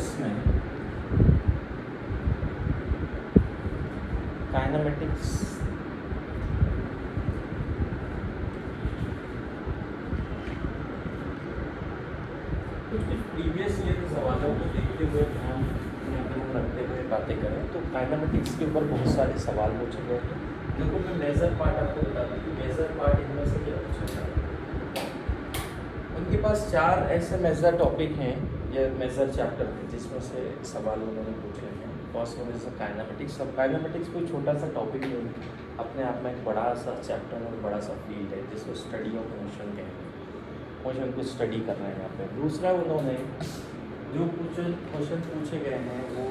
इसमें काइनेमेटिक्स कुछ previous year के सवालों को देखते हुए ध्यान में रखते हुए बातें करें तो काइनेमेटिक्स के ऊपर बहुत सारे सवाल पूछे गए हैं। देखो मैं मेजर पार्ट आपको बता दूँ कि मेजर पार्ट इनमें से क्या पूछा जाए। उनके पास 4 ऐसे मेजर टॉपिक हैं या मेजर चैप्टर हैं जिसमें से सवाल उन्होंने पूछे हैं। First one is kinematics. अब काइनेमेटिक्स कोई छोटा सा टॉपिक नहीं है, अपने आप में एक बड़ा सा चैप्टर और बड़ा सा फील्ड है जिसको स्टडी ऑफ मोशन कहेंगे। मोशन को स्टडी कर रहे हैं यहाँ पे। दूसरा उन्होंने जो क्वेश्चन पूछे गए हैं वो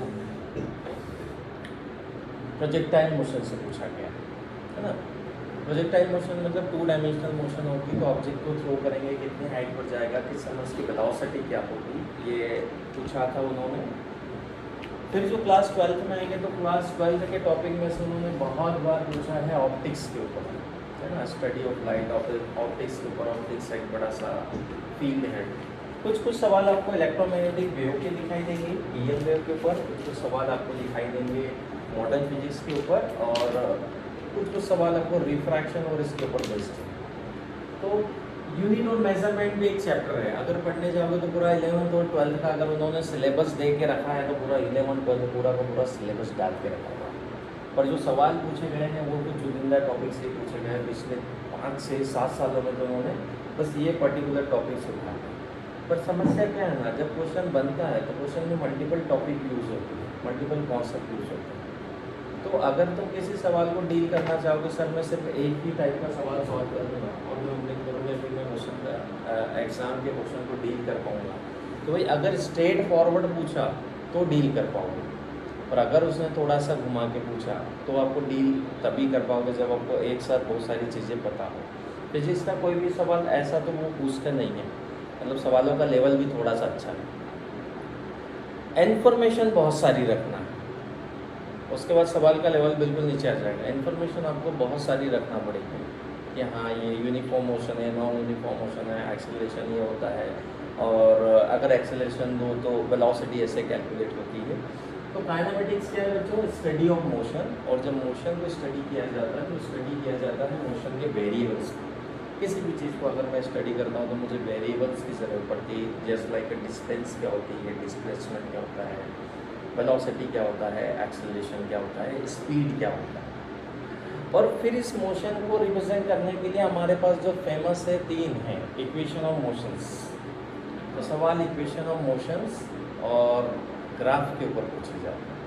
प्रोजेक्टाइल मोशन से पूछा गया है ना। प्रोजेक्टाइल मोशन मतलब 2 डायमेंशनल मोशन होगी तो ऑब्जेक्ट को थ्रो करेंगे, कितनी हाइट पर जाएगा, किस समय उसकी वेलोसिटी क्या होगी, ये पूछा था उन्होंने। फिर जो क्लास 12th में आएंगे तो क्लास 12th के टॉपिक में से उन्होंने बहुत बार पूछा है ऑप्टिक्स के ऊपर, है ना, स्टडी ऑफ लाइट, ऑप्टिक्स के ऊपर। ऑप्टिक्स एक बड़ा सा फील्ड है। कुछ सवाल आपको इलेक्ट्रोमैग्नेटिक वेव के दिखाई देंगे, EM वेव के ऊपर, कुछ सवाल आपको दिखाई देंगे मॉडर्न फिजिक्स के ऊपर, और कुछ सवाल आपको रिफ्रैक्शन और इसके ऊपर बेस्ड है। तो यूनिट और मेजरमेंट भी एक चैप्टर है। अगर पढ़ने जाओगे तो पूरा 11th और 12th का अगर उन्होंने सिलेबस दे के रखा है तो पूरा 11th 12th पूरा का पूरा सिलेबस डाल के रखा हुआ है। पर जो सवाल पूछे गए हैं वो कुछ चुनिंदा टॉपिक से पूछे गए हैं। पिछले 5 से 7 सालों में तो उन्होंने बस ये पर्टिकुलर टॉपिक से उठाया। पर समस्या क्या है ना, जब क्वेश्चन बनता है तो क्वेश्चन में मल्टीपल टॉपिक यूज़ होते हैं, मल्टीपल कॉन्सेप्ट यूज़ होते हैं। तो अगर तुम किसी सवाल को डील करना चाहोगे, सर मैं सिर्फ एक ही टाइप का सवाल सॉल्व कर दूँगा और मैं उम्मीद करूँगा कि मैं क्वेश्चन का एग्ज़ाम के क्वेश्चन को डील कर पाऊँगा, तो भाई अगर स्ट्रेट फॉरवर्ड पूछा तो डील कर पाओगे, और अगर उसने थोड़ा सा घुमा के पूछा तो आपको डील तभी कर पाओगे जब आपको एक साथ बहुत सारी चीज़ें पता हो। फिजिक्स का कोई भी सवाल ऐसा तो वो पूछते नहीं है, मतलब सवालों का लेवल भी थोड़ा सा अच्छा है। इन्फॉर्मेशन बहुत सारी रखना है, उसके बाद सवाल का लेवल बिल्कुल नीचे आ जाएगा। इन्फॉर्मेशन आपको बहुत सारी रखना पड़ेगी कि हाँ ये यूनिफॉर्म मोशन है, नॉन यूनिफॉर्म मोशन है, एक्सेलरेशन ये होता है, और अगर एक्सेलरेशन दो तो वेलोसिटी ऐसे कैलकुलेट होती है। तो काइनेमेटिक्स क्या है बच्चों, स्टडी ऑफ मोशन। और जब मोशन को स्टडी किया जाता है तो स्टडी किया जाता है मोशन के वेरिएबल्स को। किसी भी चीज़ को अगर मैं स्टडी करता हूँ तो मुझे वेरिएबल्स की ज़रूरत पड़ती है, जस्ट लाइक डिस्टेंस क्या होती है, डिस्प्लेसमेंट क्या होता है, वेलोसिटी क्या होता है, एक्सेलरेशन क्या होता है, स्पीड क्या होता है। और फिर इस मोशन को रिप्रेजेंट करने के लिए हमारे पास जो फेमस है 3 हैं, इक्वेशन ऑफ मोशंस। तो सवाल इक्वेशन ऑफ मोशंस और ग्राफ के ऊपर पूछे जाते हैं।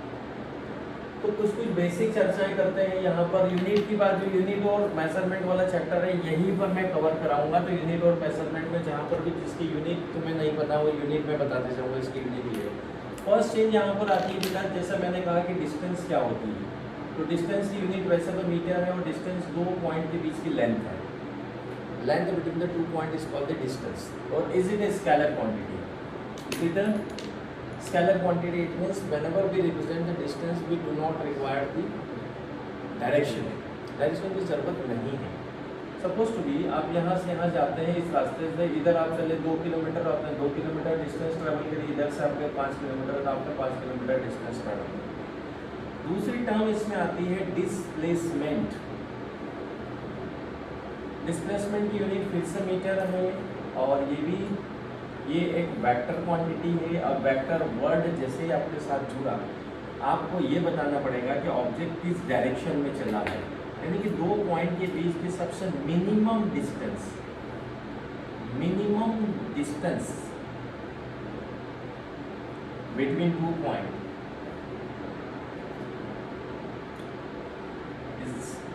तो कुछ बेसिक चर्चाएं करते हैं यहाँ पर। यूनिट की बात, जो यूनिट और मेजरमेंट वाला चैप्टर है यहीं पर मैं कवर कराऊंगा। तो यूनिट और मेजरमेंट में जहाँ पर भी जिसकी यूनिट तुम्हें नहीं पता वो यूनिट में बताते जाऊँगा, इसकी यूनिट ये है। फर्स्ट चीज़ यहाँ पर आती है बेटा, जैसे मैंने कहा कि डिस्टेंस क्या होती है। तो डिस्टेंस की यूनिट वैसे तो मीटर है, और डिस्टेंस 2 पॉइंट के बीच की लेंथ है। Length between the 2 point is called the distance. और is it a scalar quantity? It is scalar quantity. It means whenever we represent the distance we do not require the direction. Direction की जरूरत नहीं है। Suppose to be आप यहाँ से यहाँ जाते हैं, इस रास्ते से इधर आप चले 2 किलोमीटर, आपने 2 किलोमीटर डिस्टेंस ट्रैवल करी, इधर से आपके 5 किलोमीटर, तो आपने 5 किलोमीटर डिस्टेंस ट्रैवल करी। दूसरी टर्म इसमें आती है डिस्प्लेसमेंट। डिस्प्लेसमेंट की यूनिट फिर से मीटर है, और ये एक वेक्टर क्वांटिटी है। अब वेक्टर वर्ड जैसे ही आपके साथ जुड़ा, आपको ये बताना पड़ेगा कि ऑब्जेक्ट किस डायरेक्शन में चला है, यानी कि 2 पॉइंट के बीच की सबसे minimum distance between 2 point is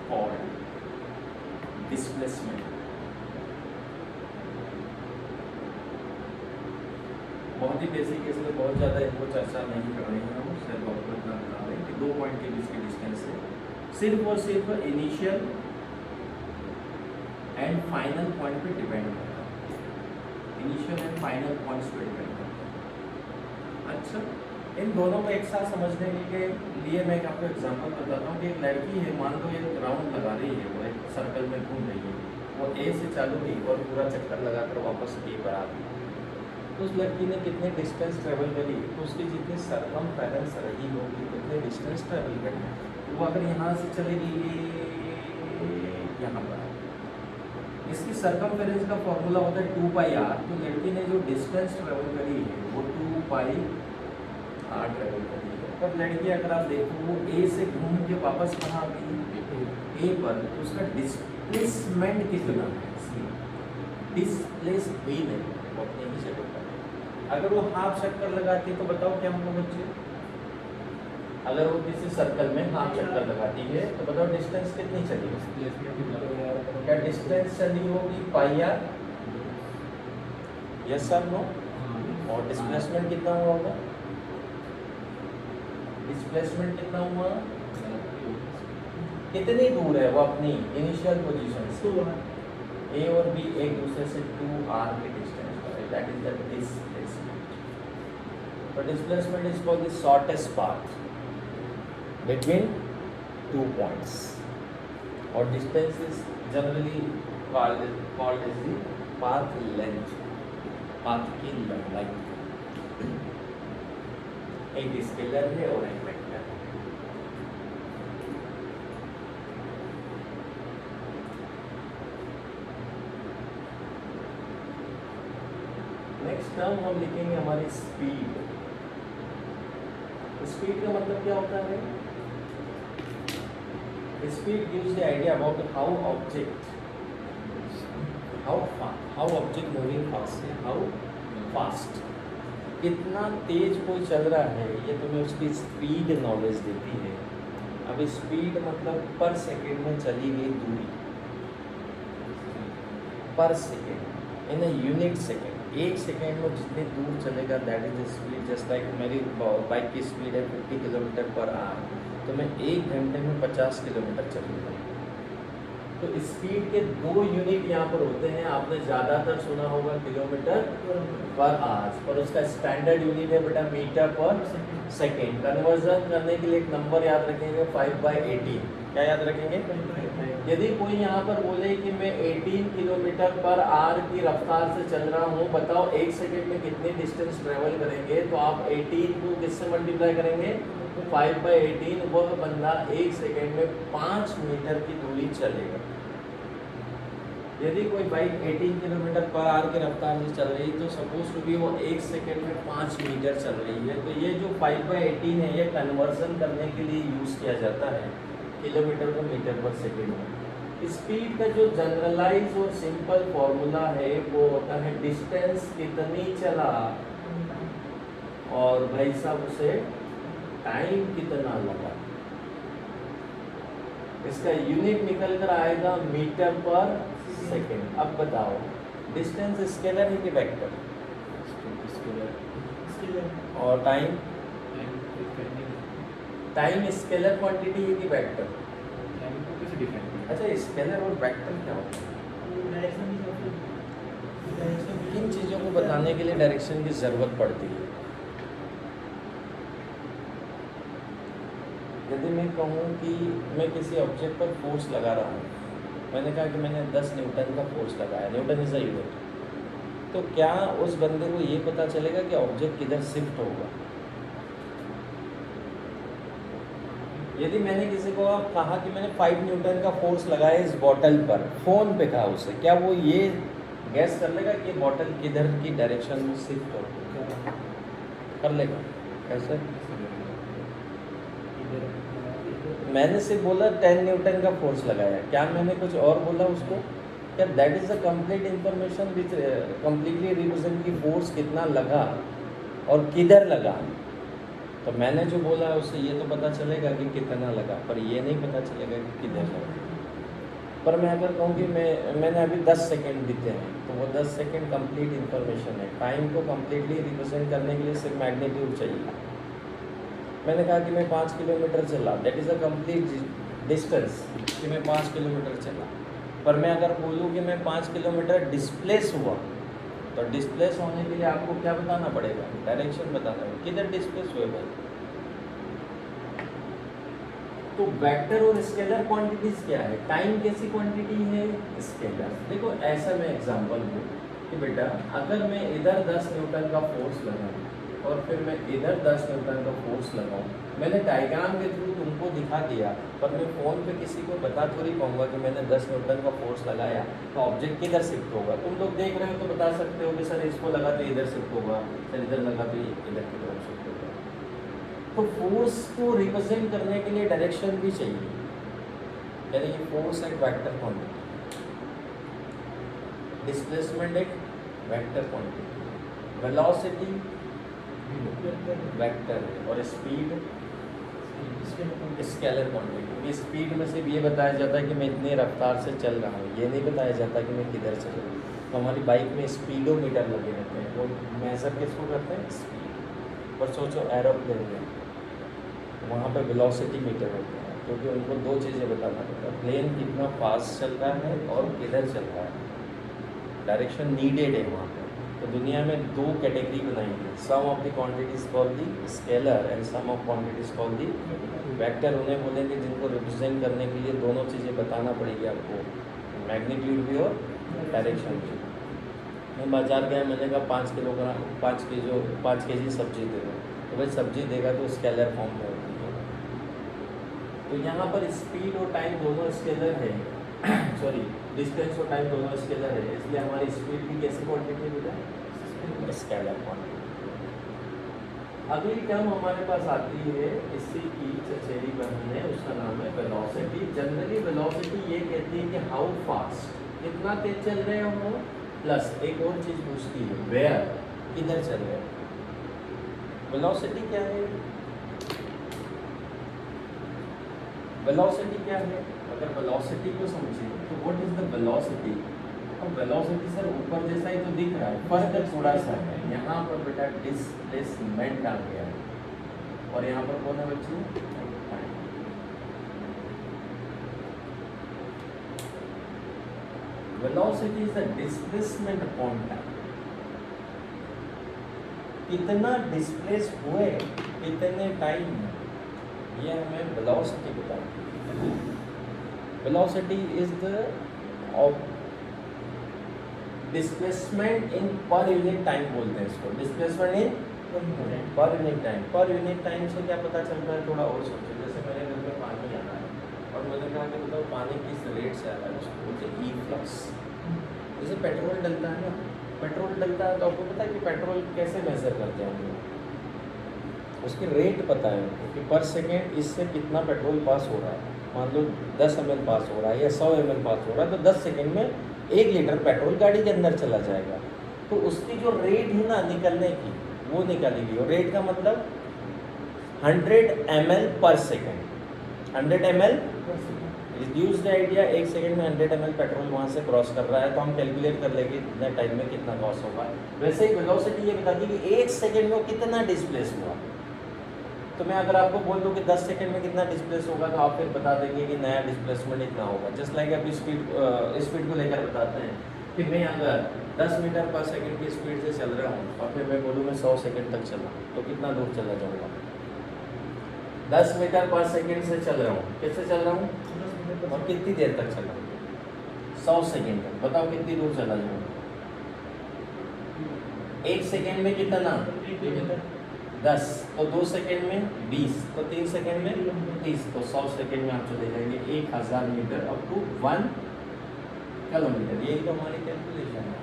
called displacement. बहुत ही बेसिक, इसलिए बहुत ज़्यादा इनको चर्चा नहीं कर रहे हैं हम, सिर्फ आपको इतना बता दें कि 2 पॉइंट के बीच की डिस्टेंस है, सिर्फ और सिर्फ इनिशियल एंड फाइनल पॉइंट पे डिपेंड करता है। इनिशियल एंड फाइनल पॉइंट्स पे डिपेंड करता है। अच्छा, इन दोनों को एक साथ समझने के लिए मैं आपको एग्जांपल बताता हूँ कि एक लड़की है, मान लो एक राउंड लगा रही है, वो एक सर्कल में घूम रही है, वो ए से चालू हुई और पूरा चक्कर लगाकर वापस ए पर आ गई। तो उस लड़की ने कितने डिस्टेंस ट्रेवल करी, तो उसकी जितनी सरकमफेरेंस रही होगी, कितने डिस्टेंस ट्रेवल करी, वो अगर यहाँ से चलेगी यहाँ पर, इसकी सरकमफेरेंस का फॉर्मूला होता है 2πr। तो लड़की ने जो डिस्टेंस ट्रेवल करी है वो 2πr ट्रेवल करी है। पर लड़की अगर आप देखो वो ए से घूम के वापस कहाँ गई, ए पर, तो उसका डिस्प्लेसमेंट कितना है, डिस्प्लेस भी नहीं, वो अपने ही जगह पर। अगर वो हाफ चक्कर लगाती है तो बताओ क्या होगा बच्चे, अगर वो किसी सर्कल में हाफ चक्कर लगाती है तो बताओ डिस्टेंस कितनी चली, क्या डिस्टेंस चली होगी πr, यस सर नो, और डिस्प्लेसमेंट कितना हुआ होगा, डिस्प्लेसमेंट कितना हुआ, कितनी दूर है वो अपनी इनिशियल पोजीशन से, ए और बी एक दूसरे से 2r के डिस्टेंस पर है, दैट इज द डिस्प्लेसमेंट। तो displacement is called the shortest path between 2 points, or distance is generally called as the path length, path की लंबाई। एक स्केलर है और एक वेक्टर है। नेक्स्ट टर्म हम लिखेंगे हमारी स्पीड। स्पीड का मतलब क्या होता है, speed gives the idea about how object moving fast है, how fast, कितना तेज कोई चल रहा है, ये तुम्हें उसकी स्पीड नॉलेज देती है। अब स्पीड मतलब पर सेकेंड में चली गई दूरी, पर second in a unit second, एक सेकेंड में जितनी दूर चलेगा that is speed. Just like मेरी बाइक की स्पीड है 50 किलोमीटर पर आवर, तो मैं 1 घंटे में 50 किलोमीटर चलूँगा। तो स्पीड के 2 यूनिट यहाँ पर होते हैं, आपने ज़्यादातर सुना होगा किलोमीटर पर आवर, पर उसका स्टैंडर्ड यूनिट है बेटा मीटर पर सेकेंड। कन्वर्जन करने के लिए एक नंबर याद रखेंगे 5/18, क्या याद रखेंगे, यदि कोई यहाँ पर बोले कि मैं 18 किलोमीटर पर आवर की रफ्तार से चल रहा हूँ, बताओ 1 सेकेंड में कितनी डिस्टेंस ट्रेवल करेंगे, तो आप 18 को किससे मल्टीप्लाई करेंगे, 5/18, वह बंदा 1 सेकेंड में 5 मीटर की दूरी चलेगा। यदि कोई बाइक 18 किलोमीटर पर आवर की रफ्तार से चल रही है तो सपोज टू बी वो 1 सेकेंड में 5 मीटर चल रही है। तो ये जो 5/18 है ये कन्वर्जन करने के लिए यूज़ किया जाता है किलोमीटर को मीटर पर सेकेंड में। स्पीड का जो जनरलाइज और सिंपल फॉर्मूला है वो होता है डिस्टेंस कितनी चला और भाई साहब उसे टाइम कितना लगा, इसका यूनिट निकल कर आएगा मीटर पर सेकेंड। अब बताओ डिस्टेंस स्केलर है कि वेक्टर, और टाइम स्केलर क्वांटिटी है कि वेक्टर, अच्छा स्केलर और वेक्टर क्या होता है, किन चीज़ों को बताने के लिए डायरेक्शन की ज़रूरत पड़ती है। यदि मैं कहूँ कि मैं किसी ऑब्जेक्ट पर फोर्स लगा रहा हूँ, मैंने कहा कि मैंने 10 न्यूटन का फोर्स लगाया, न्यूटन इज अ यूनिट, तो क्या उस बंदे को ये पता चलेगा कि ऑब्जेक्ट किधर शिफ्ट होगा। यदि मैंने किसी को कहा कि मैंने 5 न्यूटन का फोर्स लगाया इस बॉटल पर, फ़ोन पे कहा उसे, क्या वो ये गैस कर लेगा कि बॉटल किधर की डायरेक्शन में शिफ्ट होगा, कर लेगा कैसे। मैंने सिर्फ बोला 10 न्यूटन का फोर्स लगाया, क्या मैंने कुछ और बोला उसको, क्या that is the complete information which completely represent की फोर्स कितना लगा और किधर लगा। तो मैंने जो बोला उससे ये तो पता चलेगा कि कितना लगा, पर ये नहीं पता चलेगा कि किधर लगा। पर मैं अगर कहूँ कि मैंने अभी 10 सेकेंड बीते हैं, तो वो 10 सेकेंड कंप्लीट इंफॉर्मेशन है। टाइम को कम्प्लीटली रिप्रेजेंट करने के लिए सिर्फ मैग्नीट्यूड चाहिए। मैंने कहा कि मैं 5 किलोमीटर चला, that is a complete distance कि मैं 5 किलोमीटर चला। पर मैं अगर बोलूँ कि मैं 5 किलोमीटर डिस्प्लेस हुआ, तो डिस्प्लेस होने के लिए आपको क्या बताना पड़ेगा, डायरेक्शन बताना है, किधर डिस्प्लेस हुए भाई। तो वेक्टर और स्केलर क्वांटिटीज क्या है, टाइम कैसी क्वांटिटी है, स्केलर। देखो ऐसा मैं एग्जांपल दूँ, कि बेटा अगर मैं इधर 10 न्यूटन का फोर्स लगाऊँ और फिर मैं इधर 10 न्यूटन का फोर्स लगाऊँ, मैंने डायग्राम के थ्रू तुमको दिखा दिया, पर मैं फ़ोन पे किसी को बता थोड़ी पाऊँगा कि मैंने 10 न्यूटन का फोर्स लगाया तो ऑब्जेक्ट किधर शिफ्ट होगा। तुम लोग देख रहे हो तो बता सकते हो कि सर इसको लगा तो इधर शिफ्ट होगा, सर इधर लगा तो इधर की तरफ शिफ्ट होगा। तो फोर्स को रिप्रेजेंट करने के लिए डायरेक्शन भी चाहिए, यानी कि फोर्स एक वेक्टर क्वांटिटी, डिस्प्लेसमेंट एक वेक्टर क्वांटिटी, वेलोसिटी वेक्टर है और स्पीड स्केलर क्वांटिटी। स्पीड में सिर्फ ये बताया जाता है कि मैं इतनी रफ्तार से चल रहा हूँ, ये नहीं बताया जाता कि मैं किधर चल रहा हूँ। तो हमारी बाइक में स्पीडोमीटर लगे रहते हैं, वो मेजर किसको करते हैं, स्पीड। और सोचो एरोप्लेन में वहाँ पे वेलोसिटी मीटर होते हैं, क्योंकि उनको दो चीज़ें बताना पड़ता है, प्लेन कितना फास्ट चल रहा है और किधर चल रहा है, डायरेक्शन नीडेड है वहाँ पे। तो दुनिया में दो कैटेगरी बनाई है, some of the quantities called the scalar and some of quantities called the vector. उन्हें बोलेंगे जिनको रिप्रेजेंट करने के लिए दोनों चीज़ें बताना पड़ेगी आपको, मैग्नीट्यूड भी और डायरेक्शन भी। मैं बाजार गया, मैंने कहा 5 केजी सब्जी दे दो, तो भाई सब्जी देगा तो स्केलर फॉर्म में होती है। तो यहाँ पर स्पीड और टाइम दोनों स्केलर है, सॉरी डिस्टेंस और टाइम दोनों स्केलर है, इसलिए हमारी स्पीड भी कैसी क्वांटिटी मिला है, स्केलर क्वांटिटी। अगली टर्म हमारे पास आती है, इसी की चचेरी बहन है, उसका नाम है वेलोसिटी। जनरली वेलोसिटी ये कहती है कि हाउ फास्ट, कितना तेज चल रहे हो, प्लस एक और चीज़ पूछती है वेयर, किधर चल रहे हो। वेलोसिटी क्या है, वेलोसिटी क्या है, अगर वेलोसिटी को समझे तो व्हाट इज द वेलोसिटी। अब वेलोसिटी सर ऊपर जैसा ही तो दिख रहा है, फर्क थोड़ा सा है, यहाँ पर बेटा डिस्प्लेसमेंट आ गया है और यहाँ पर कौन है बच्चे, time. Velocity is the displacement upon time, कितना डिस्प्लेस हुए कितने टाइम में, ये हमें वेलोसिटी बताती है। Velocity is the displacement in per unit time बोलते हैं इसको, displacement in per unit time. Per unit time से क्या पता चल रहा है, थोड़ा और सोचो। जैसे मेरे घर में पानी आ रहा है और मैंने कहा कि मतलब पानी किस रेट से आ रहा है, उसको बोलते हैं ई फ्लक्स। जैसे पेट्रोल डलता है ना, पेट्रोल डलता है तो आपको पता है कि पेट्रोल कैसे मेजर करते हैं हम लोग, उसकी रेट पता है उनको कि पर सेकेंड इससे कितना पेट्रोल पास हो रहा है। मान लो 10 ml पास हो रहा है या 100 ml पास हो रहा है, तो 10 सेकेंड में 1 लीटर पेट्रोल गाड़ी के अंदर चला जाएगा। तो उसकी जो रेट है ना निकलने की, वो निकालेगी। और रेट का मतलब 100 ml पर second, 100 ml reduce the idea, 1 second में 100 ml पेट्रोल वहाँ से क्रॉस कर रहा है, तो हम कैलकुलेट कर लेंगे इतने टाइम में कितना लॉस होगा। वैसे ही वेलोसिटी ये बताती है कि 1 सेकेंड में कितना डिस्प्लेस हुआ। तो मैं अगर आपको बोल दूं कि 10 सेकंड में कितना डिस्प्लेस होगा, तो आप फिर बता देंगे कि नया डिस्प्लेसमेंट इतना होगा। जस्ट लाइक अभी स्पीड को लेकर बताते हैं कि मैं अगर 10 मीटर पर सेकंड की स्पीड से चल रहा हूँ और फिर मैं बोलूँ मैं 100 सेकंड तक चला, तो कितना दूर चला जाऊँगा। 10 मीटर पर सेकंड से चल रहा हूँ, किससे चल रहा हूँ और कितनी देर तक चला, 100 सेकंड तक। बताओ कितनी दूर चला जाऊँगा। 1 सेकंड में कितना 10, तो 2 सेकेंड में 20, तो 3 सेकेंड में 30, तो 100 सेकेंड में आप चले जाएंगे 1000 मीटर अप टू 1 किलोमीटर। यही तो हमारी कैलकुलेशन है।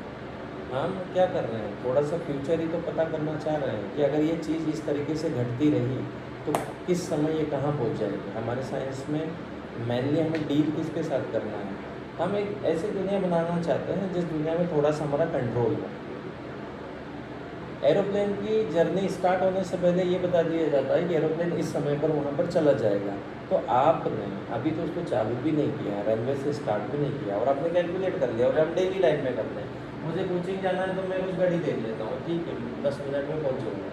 हम क्या कर रहे हैं, थोड़ा सा फ्यूचर ही तो पता करना चाह रहे हैं कि अगर ये चीज़ इस तरीके से घटती रही तो किस समय ये कहाँ पहुँच जाएगी। हमारे साइंस में मेनली हमें डील किसके साथ करना है, हम एक ऐसी दुनिया बनाना चाहते हैं जिस दुनिया में थोड़ा सा हमारा कंट्रोल हो। एरोप्लेन की जर्नी स्टार्ट होने से पहले ये बता दिया जाता है कि एरोप्लेन इस समय पर वहाँ पर चला जाएगा, तो आपने अभी तो उसको चालू भी नहीं किया, रनवे से स्टार्ट भी नहीं किया और आपने कैलकुलेट कर लिया और हम डेली लाइफ में करते हैं। मुझे कोचिंग जाना है तो मैं उस गाड़ी देख लेता हूँ, ठीक है 10 मिनट में पहुँच जाऊँगा।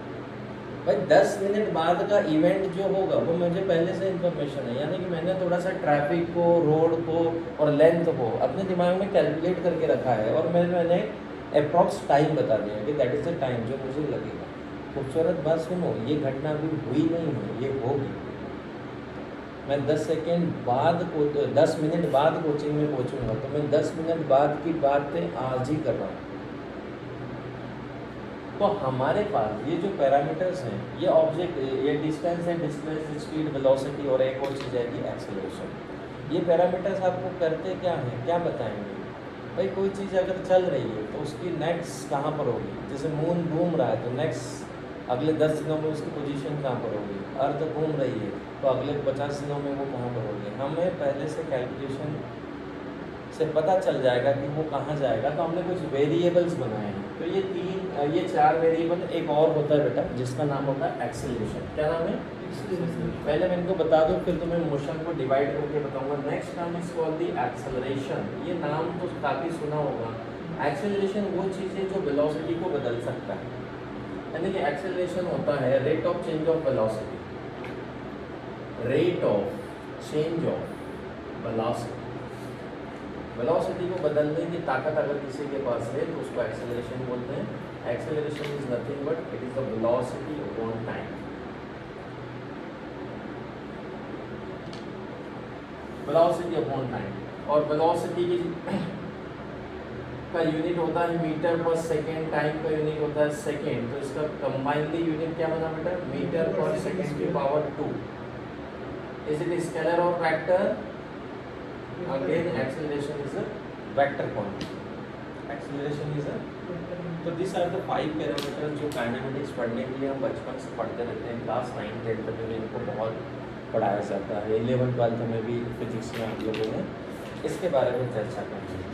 भाई 10 मिनट बाद का इवेंट जो होगा वो मुझे पहले से इन्फॉर्मेशन है, यानी कि मैंने थोड़ा सा ट्रैफिक को, रोड को और लेंथ को अपने दिमाग में कैलकुलेट करके रखा है और मैंने अप्रॉक्स टाइम बता दिया कि दैट इज़ द टाइम जो मुझे लगेगा। खूबसूरत बात सुनो, ये घटना अभी हुई नहीं है, ये होगी। मैं 10 सेकेंड बाद को 10 मिनट बाद कोचिंग में पहुंचूंगा, तो मैं 10 मिनट बाद की बातें आज ही कर रहा हूँ। तो हमारे पास ये जो पैरामीटर्स हैं, ये ऑब्जेक्ट, ये डिस्टेंस है, डिस्प्लेस, स्पीड, वेलोसिटी, और एक और चीज़ आएगी एक्सेलरेशन। ये पैरामीटर्स आपको करते क्या हैं, क्या बताएंगे भाई? कोई चीज़ अगर चल रही है तो उसकी नेक्स्ट कहाँ पर होगी? जैसे मून घूम रहा है तो नेक्स्ट अगले 10 दिनों में उसकी पोजीशन कहाँ पर होगी? अर्थ घूम रही है तो अगले 50 दिनों में वो कहाँ पर होगी? हमें पहले से कैलकुलेशन से पता चल जाएगा कि वो कहाँ जाएगा। तो हमने कुछ वेरिएबल्स बनाए हैं। तो ये 4 वेरिएबल, एक और होता है बेटा जिसका नाम होता है एक्सेलरेशन। क्या नाम है? पहले मैं इनको बता दूं, फिर तुम्हें मोशन को डिवाइड करके बताऊंगा। नेक्स्ट नाम इज कॉल्ड द एक्सेलरेशन। ये नाम तो काफ़ी सुना होगा। एक्सेलरेशन वो चीज़ है जो वेलोसिटी को बदल सकता है। यानी कि एक्सेलरेशन होता है rate of change of velocity, rate of change of velocity. Velocity को बदलने की ताकत अगर किसी के पास है तो उसको एक्सेलरेशन बोलते हैं। Acceleration is nothing but it is the velocity upon time. Velocity upon time, और वेलोसिटी का यूनिट होता है मीटर पर सेकेंड, टाइम का यूनिट होता है सेकेंड। तो इसका कंबाइनली यूनिट क्या बना बेटा? मीटर पर सेकेंड की पावर 2। इज इट स्केलर और vector? Again, acceleration is a vector quantity. Acceleration is a, तो these are the 5 पैरामीटर्स जो काइनेमेटिक्स पढ़ने के लिए हम बचपन से पढ़ते रहते हैं। क्लास 9, 10 तक में इनको बहुत पढ़ाया जाता है। 11, 12 में भी फिजिक्स में आप लोगों ने इसके बारे में चर्चा करनी है।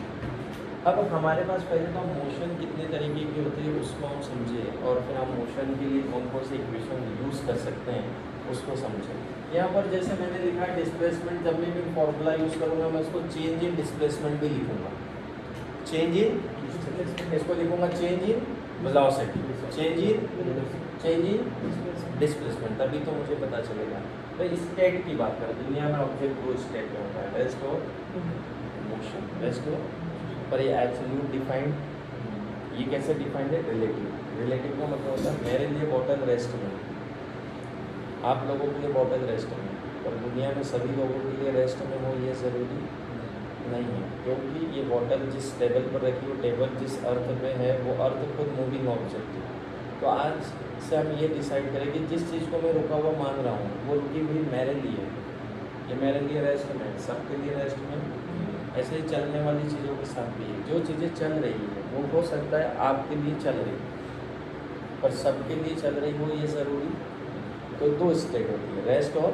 अब हमारे पास पहले तो मोशन कितने तरीके की होती है उसको हम समझे, और फिर हम मोशन के लिए कौन कौन से इक्वेशन यूज़ कर सकते हैं उसको समझें। यहाँ पर जैसे मैंने लिखा है डिस्प्लेसमेंट, जब भी मैं फॉर्मूला यूज़ करूँगा मैं इसको चेंज इन डिस्प्लेसमेंट भी लिखूँगा। चेंज इन, इसको लिखूँगा change in velocity, change in displacement. तभी तो मुझे पता चलेगा। तो स्टेट की बात करें, दुनिया में ऑब्जेक्ट 2 स्टेट में होता है, रेस्ट और मोशन। रेस्ट और, पर ये एब्सोल्यूट डिफाइंड, ये कैसे डिफाइंड है? रिलेटिव। रिलेटिव का मतलब होता है मेरे लिए बॉटल रेस्ट में, आप लोगों के लिए बॉटल रेस्ट में, और दुनिया में सभी लोगों के लिए रेस्ट में हो ये ज़रूरी नहीं है। क्योंकि ये बॉटल जिस टेबल पर रखी, वो टेबल जिस अर्थ पे है वो अर्थ खुद मूविंग ऑब्जेक्ट है। तो आज से हम ये डिसाइड करें कि जिस चीज़ को मैं रुका हुआ मान रहा हूँ वो रुकी हुई मेरे लिए है, ये मेरे लिए रेस्ट में, सबके लिए रेस्ट में। ऐसे ही चलने वाली चीज़ों के साथ भी है। जो चीज़ें चल रही है वो हो सकता है आपके लिए चल रही, पर सबके लिए चल रही हो ये ज़रूरी। तो 2 स्टेट होती है, रेस्ट और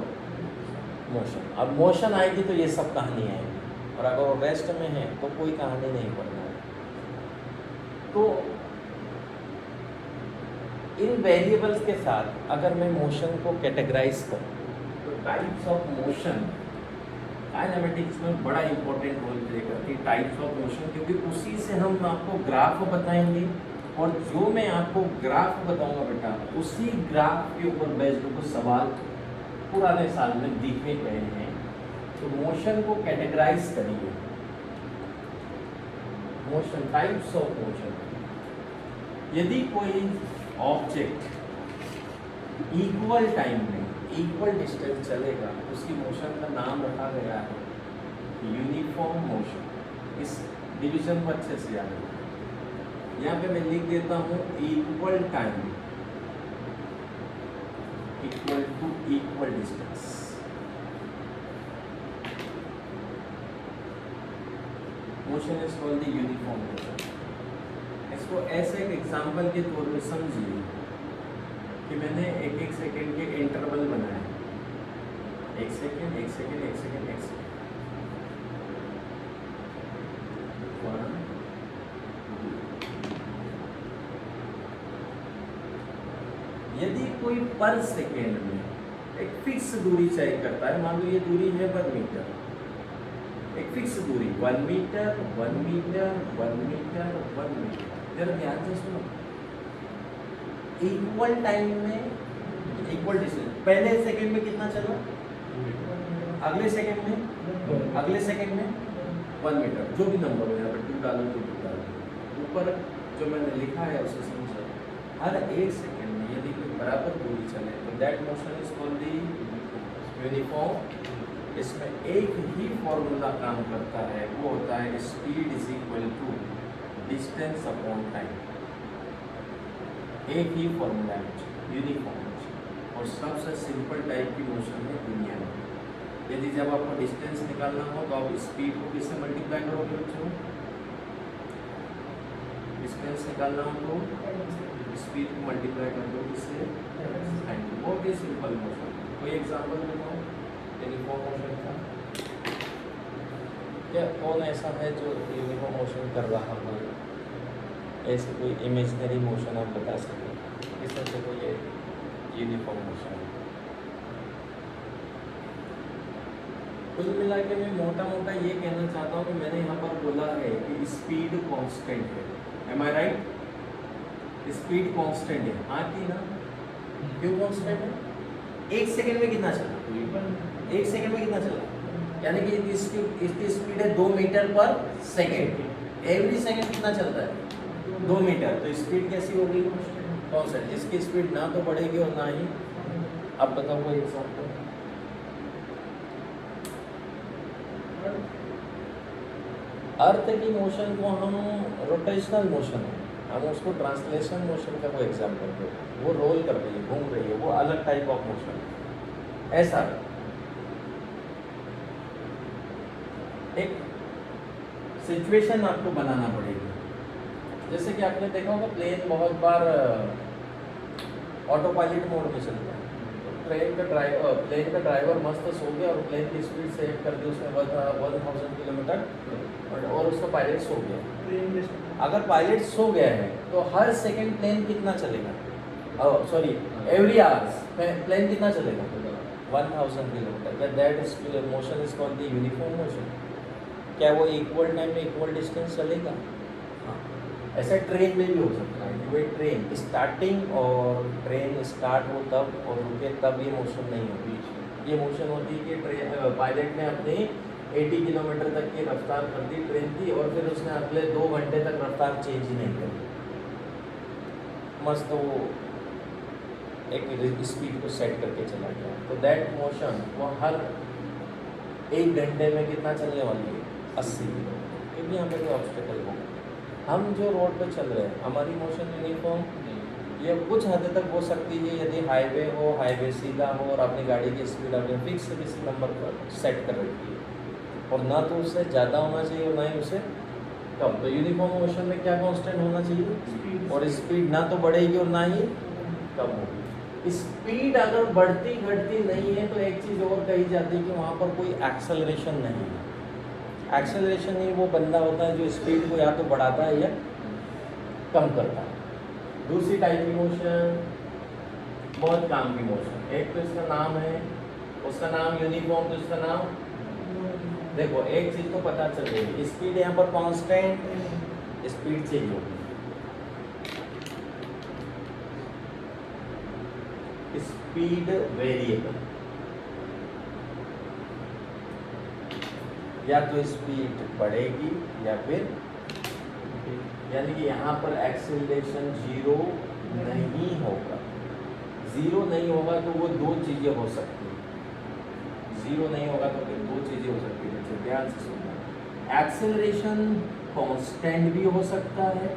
मोशन। अब मोशन आएगी तो ये सब कहानी आएगी, और अगर वो रेस्ट में है तो कोई कहानी नहीं पढ़ना है। तो इन वेरिएबल्स के साथ अगर मैं मोशन को कैटेगराइज करूँ तो टाइप्स ऑफ मोशन काइनेमेटिक्स में बड़ा इंपॉर्टेंट रोल प्ले करती है। टाइप्स ऑफ मोशन, क्योंकि उसी से हम आपको ग्राफ बताएंगे, और जो मैं आपको ग्राफ बताऊंगा बेटा उसी ग्राफ के ऊपर बेस्ड कुछ सवाल पुराने साल में दिखे गए हैं। तो मोशन को कैटेगराइज करिए। Motion, types of motion. यदि कोई ऑब्जेक्ट इक्वल टाइम में इक्वल डिस्टेंस चलेगा उसकी मोशन का नाम रखा गया है यूनिफॉर्म मोशन। इस डिवीजन को अच्छे से याद रखें। यहाँ पे मैं लिख देता हूँ equal time equal to equal distance. Motion is called the uniform motion. इसको ऐसे एक एग्जांपल के तौर में समझिए कि मैंने 1-1 सेकेंड के इंटरवल बनाए। 1 सेकेंड, 1 सेकेंड, 1 सेकेंड, 1 सेकेंड। यदि कोई पर सेकेंड में एक फिक्स दूरी तय करता है, मान लो ये दूरी है 1 मीटर, एक फिक्स दूरी 1 मीटर, 1 मीटर, 1 मीटर, 1 मीटर। जरा ध्यान से सुनो, इक्वल टाइम में इक्वल डिस्टेंस। पहले सेकेंड में कितना चला, अगले सेकेंड में 1 मीटर, जो भी नंबर हो, यहाँ पर 2 डालो, 2 डालो। ऊपर जो मैंने लिखा है उसे समझो। हर 1 सेकेंड में यदि कोई बराबर दूरी चले तो that motion is called the uniform. इसमें एक ही फॉर्मूला काम करता है, वो होता है speed is equal to distance upon time. एक ही फॉर्मूला है, यूनिफॉर्म मोशन, और सबसे सिंपल टाइप की मोशन है दुनिया में। यदि जब आपको डिस्टेंस निकालना हो तो आप स्पीड को किससे मल्टीप्लाई करोगे बच्चों? डिस्टेंस निकालना हो तो स्पीड को मल्टीप्लाई कर दो किससे? बहुत ही सिंपल मोशन। कोई एग्जांपल बताओ यूनिफॉर्म मोशन का। क्या कौन ऐसा है जो यूनिफॉर्म मोशन कर रहा हो? ऐसे कोई इमेजिनरी मोशन आप बता सकें इसमें से कोई यूनिफॉर्म मोशन? कुल मिला के मैं मोटा मोटा ये कहना चाहता हूँ कि मैंने यहाँ पर बोला है कि स्पीड कांस्टेंट है। एम आई राइट? स्पीड कांस्टेंट है, हाँ कि ना? क्यों कांस्टेंट है? एक सेकंड में कितना चला? एक सेकंड में कितना चला? यानी कि इसकी स्पीड है 2 मीटर पर सेकंड। एवरी सेकंड कितना चलता है? 2 मीटर। तो स्पीड कैसी होगी? कांस्टेंट। इसकी स्पीड ना तो बढ़ेगी और ना ही, अब बताओ कोई एग्जांपल। अर्थ की मोशन को हम रोटेशनल मोशन है, हम उसको ट्रांसलेशन मोशन का कोई एग्जांपल दो। वो रोल कर रही है, घूम रही है, वो अलग टाइप ऑफ मोशन है। ऐसा एक सिचुएशन आपको बनाना पड़ेगी। जैसे कि आपने देखा होगा प्लेन बहुत बार ऑटो पायलट मोड में चलता है। प्लेन का ड्राइवर मस्त सो गया और प्लेन की स्पीड सेट कर दी उसने 1000 किलोमीटर और उसका पायलट सो गया। अगर पायलट सो गया है तो हर सेकंड प्लेन कितना चलेगा? सॉरी, एवरी आवर्स प्लेन कितना चलेगा? 1000 kilometre. That motion is called the uniform motion. क्या वो इक्वल टाइम में इक्वल डिस्टेंस चलेगा? हाँ। ऐसा ट्रेन में भी हो सकता है। वे ट्रेन स्टार्टिंग और ट्रेन स्टार्ट हो तब और रुके तब ये मोशन नहीं होती। ये मोशन होती है कि ट्रेन पायलट ने अपनी 80 किलोमीटर तक की रफ्तार कर दी ट्रेन की और फिर उसने अगले 2 घंटे तक रफ्तार चेंज ही नहीं करी। मस्त वो एक स्पीड को सेट करके चला गया। तो दैट मोशन वो हर 1 घंटे में कितना चलने वाली है? 80 किलोमीटर। क्योंकि यहाँ पे कोई ऑब्स्टेकल हो, हम जो रोड पे चल रहे हैं हमारी मोशन यूनिफॉर्म ये कुछ हद तक हो सकती है यदि हाईवे हो, हाईवे सीधा हो और अपनी गाड़ी की स्पीड आपने फिक्स किसी नंबर पर सेट कर रखी है और ना तो उससे ज़्यादा होना चाहिए और ना ही उससे कम। तो यूनिफॉर्म मोशन में क्या कांस्टेंट होना चाहिए? और स्पीड ना तो बढ़ेगी और ना ही कम होगी। स्पीड अगर बढ़ती घटती नहीं है तो एक चीज़ और कही जाती है कि वहाँ पर कोई एक्सेलरेशन नहीं है। एक्सेलरेशन ही वो बंदा होता है जो स्पीड को या तो बढ़ाता है या कम करता है। दूसरी टाइप की मोशन बहुत काम की मोशन। एक तो इसका नाम है, उसका नाम यूनिफॉर्म, तो इसका नाम देखो एक चीज तो पता चल गई, स्पीड यहाँ पर कांस्टेंट, स्पीड चेंज होगी। स्पीड वेरिएबल, या तो स्पीड बढ़ेगी या फिर, यानी कि यहाँ पर एक्सेलरेशन 0 नहीं होगा। 0 नहीं होगा तो वो 2 चीज़ें हो सकती हैं। 0 नहीं होगा तो फिर 2 चीज़ें हो सकती हैं। तो ध्यान से सुनना, एक्सेलरेशन कांस्टेंट भी हो सकता है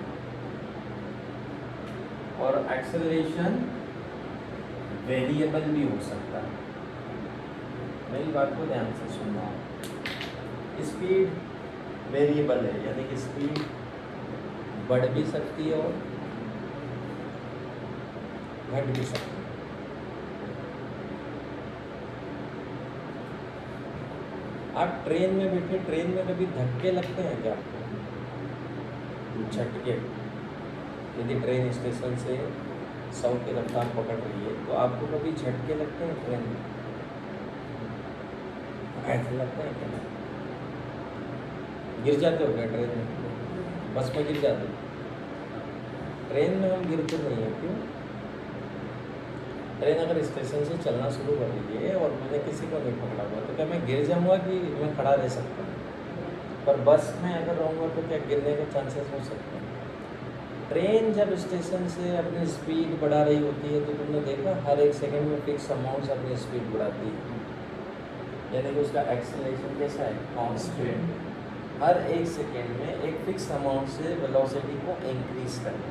और एक्सेलरेशन वेरिएबल भी हो सकता है। मेरी बात को ध्यान से सुनना। स्पीड वेरिएबल है, यानी कि स्पीड बढ़ भी सकती है और घट भी सकती है। आप ट्रेन में बैठे, ट्रेन में कभी धक्के लगते हैं क्या आपको? झटके। यदि ट्रेन स्टेशन से 100 की रफ्तार पकड़ रही है तो आपको कभी झटके लगते हैं ट्रेन में? ऐसे लगते हैं क्या? गिर जाते हो क्या ट्रेन में? बस में गिर जाते हो? ट्रेन में हम गिरते नहीं हैं। क्यों? ट्रेन अगर स्टेशन से चलना शुरू कर दीजिए और मैंने किसी को नहीं पकड़ा हुआ तो क्या मैं गिर जाऊँगा कि मैं खड़ा रह सकता हूँ? पर बस में अगर रहूँगा तो क्या गिरने के चांसेस हो सकते हैं? ट्रेन जब स्टेशन से अपनी स्पीड बढ़ा रही होती है तो तुमने देखा हर 1 सेकंड में फिक्स अमाउंट से अपनी स्पीड बढ़ाती है, यानी कि उसका एक्सेलरेशन कैसा है? कांस्टेंट। हर 1 सेकेंड में एक फिक्स अमाउंट से वेलोसिटी को इंक्रीज करना।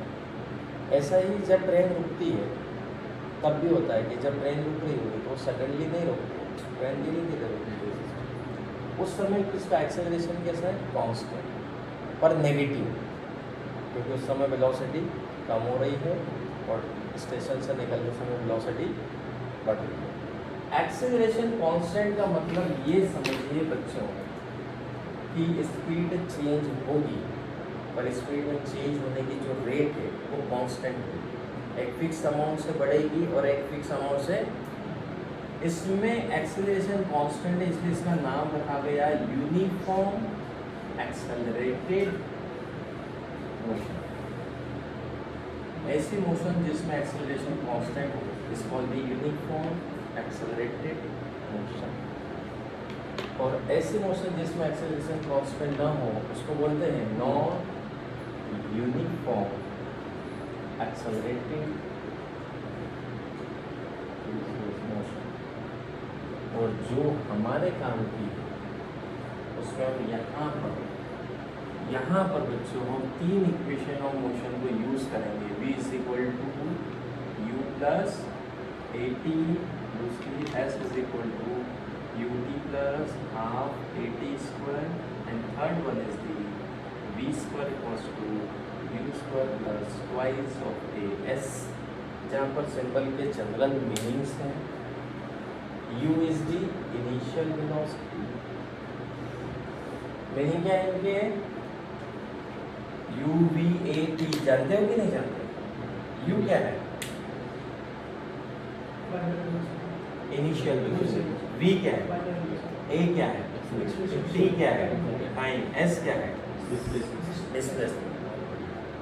ऐसा ही जब ट्रेन रुकती है तब भी होता है कि जब ट्रेन रुक रही होगी तो सडनली नहीं रुकती, ट्रेन धीरे धीरे रुकती है। उस समय इसका एक्सेलरेशन कैसा है? कांस्टेंट पर नेगेटिव, क्योंकि उस समय वेलोसिटी कम हो रही है और स्टेशन से निकलते समय वेलोसिटी बढ़ रही है। एक्सेलरेशन कांस्टेंट का मतलब ये समझिए बच्चों कि स्पीड चेंज होगी, पर स्पीड में चेंज होने की जो रेट है वो कांस्टेंट है, एक फिक्स अमाउंट से बढ़ेगी और एक फिक्स अमाउंट से। इसमें एक्सेलरेशन कांस्टेंट है, इसलिए इसका नाम रखा गया यूनिफॉर्म एक्सेलरेटेड मोशन। ऐसी मोशन जिसमें एक्सेलरेशन कांस्टेंट हो is called the uniform accelerated motion, और ऐसी मोशन जिसमें एक्सेलरेशन कांस्टेंट ना हो उसको बोलते हैं नॉन यूनिफॉर्म एक्सेलरेटेड मोशन। और जो हमारे काम की है उसमें हम यहाँ पर बच्चों हम तीन इक्वेशन ऑफ मोशन को यूज करेंगे। v is equal to u plus a t, दूसरी s is equal to u t plus half a t square, and third one is the v square equals to u square plus twice of a s, जहाँ पर symbol के general meanings हैं। u is the initial velocity, meaning क्या है इनके? You V A T जानते हो कि नहीं जानते? u क्या है? Initial velocity. v क्या है? a क्या है? t क्या है? टाइम। s क्या है? डिस्प्लेसमेंट।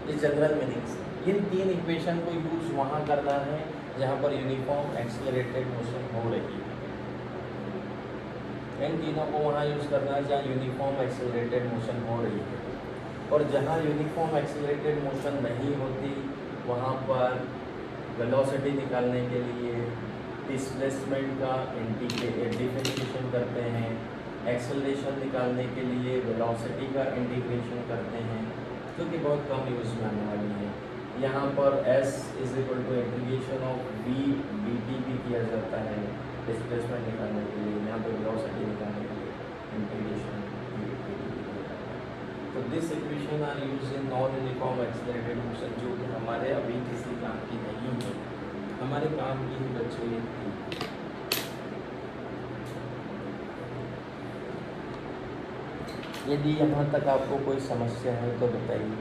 ये जनरल मीनिंग्स। इन तीन इक्वेशन को यूज वहाँ करना है जहाँ पर यूनिफॉर्म एक्सेलरेटेड मोशन हो रही है। इन तीनों को वहाँ यूज करना है जहाँ यूनिफॉर्म एक्सेलरेटेड मोशन हो रही है, और जहाँ यूनिफॉर्म एक्सेलरेटेड मोशन नहीं होती वहाँ पर वेलोसिटी निकालने के लिए डिस्प्लेसमेंट का डिफरेंशिएशन करते हैं, एक्सेलरेशन निकालने के लिए वेलोसिटी का इंटीग्रेशन करते हैं, जो कि बहुत कम यूज में आने वाली है। यहाँ पर s is equal to integration of v dt भी किया जाता है डिस्प्लेसमेंट निकालने के लिए, यहाँ पर वेलोसिटी निकालने के लिए इंटीग्रेशन। तो this equation are use in non uniform accelerated motion, जो कि हमारे अभी किसी काम की नहीं है, हमारे काम की ही बच्चों ये थी। यदि यहाँ तक आपको कोई समस्या है तो बताइए।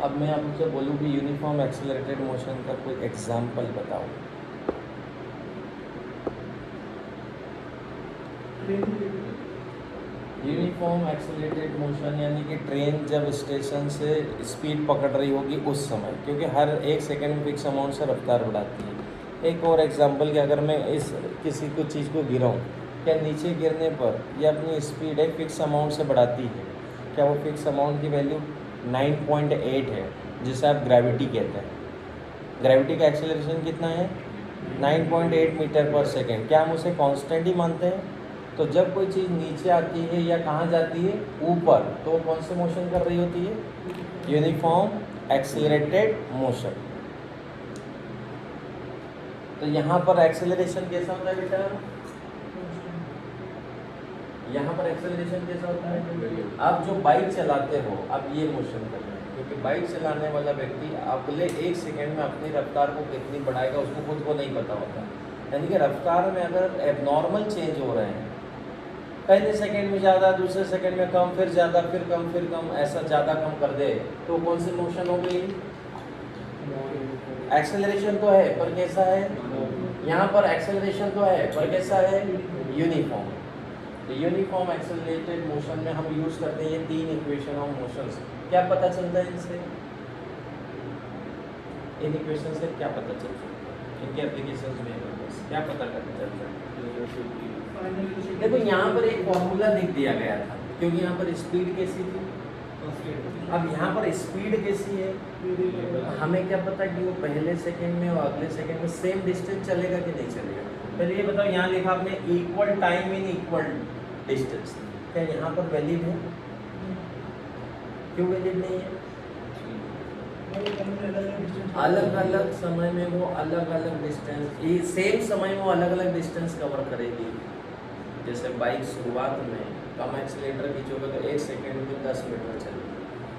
अब मैं आपसे बोलूँ कि यूनिफॉर्म एक्सेलरेटेड मोशन का कोई एग्जाम्पल बताओ। यूनिफॉर्म एक्सेलरेटेड मोशन यानी कि ट्रेन जब स्टेशन से स्पीड पकड़ रही होगी उस समय, क्योंकि हर एक सेकंड में फिक्स अमाउंट से रफ्तार बढ़ाती है। एक और एग्जांपल कि अगर मैं इस किसी को चीज़ को गिराऊँ, क्या नीचे गिरने पर यह अपनी स्पीड एक फिक्स अमाउंट से बढ़ाती है? क्या वो फिक्स अमाउंट की वैल्यू 9.8 है, जिसे आप ग्रेविटी कहते हैं। ग्रेविटी का एक्सेलरेशन कितना है? 9.8 मीटर पर सेकेंड। क्या हम उसे कांस्टेंट ही मानते हैं? तो जब कोई चीज़ नीचे आती है या कहाँ जाती है? ऊपर, तो कौन से मोशन कर रही होती है? Uniform accelerated motion. तो यहाँ पर एक्सेलरेशन कैसा होता है बेटा? यहाँ पर एक्सेलरेशन कैसा होता है? आप जो बाइक चलाते हो आप ये मोशन कर रहे हैं, क्योंकि बाइक चलाने वाला व्यक्ति अगले एक सेकेंड में अपनी रफ्तार को कितनी बढ़ाएगा उसको खुद को नहीं पता होता। यानी कि रफ्तार में अगर एबनॉर्मल चेंज हो रहे हैं, पहले सेकंड में ज़्यादा, दूसरे सेकंड में कम, फिर ज़्यादा, फिर कम, ऐसा ज़्यादा कम कर दे, तो कौन सी मोशन हो गई? एक्सेलरेशन तो है पर कैसा है? यहाँ पर एक्सेलरेशन तो है पर कैसा है? यूनिफॉर्म। तो यूनिफॉर्म एक्सेलरेटेड मोशन में हम यूज़ करते हैं ये तीन इक्वेशन ऑफ मोशंस। क्या पता चलता है इनसे? इन इक्वेशन से क्या पता चलता है? इनके एप्लीकेशंस में क्या पता करना चलता है? देखो यहाँ पर एक फॉर्मूला लिख दिया गया था, क्योंकि यहाँ पर स्पीड कैसी थी। अब यहाँ पर स्पीड कैसी है, हमें क्या पता कि वो पहले सेकंड में और अगले सेकंड में सेम डिस्टेंस चलेगा कि नहीं चलेगा। पहले ये बताओ, यहाँ लिखा आपने equal time in equal distance, क्या यहाँ पर वैलिड है? क्यों वैलिड नहीं है? अलग अलग समय में वो अलग अलग डिस्टेंस, सेम समय में वो अलग अलग डिस्टेंस कवर करेगी। जैसे बाइक शुरुआत में कम एक्सीलेटर खींचोगे तो 1 सेकेंड में 10 मीटर चलेगी,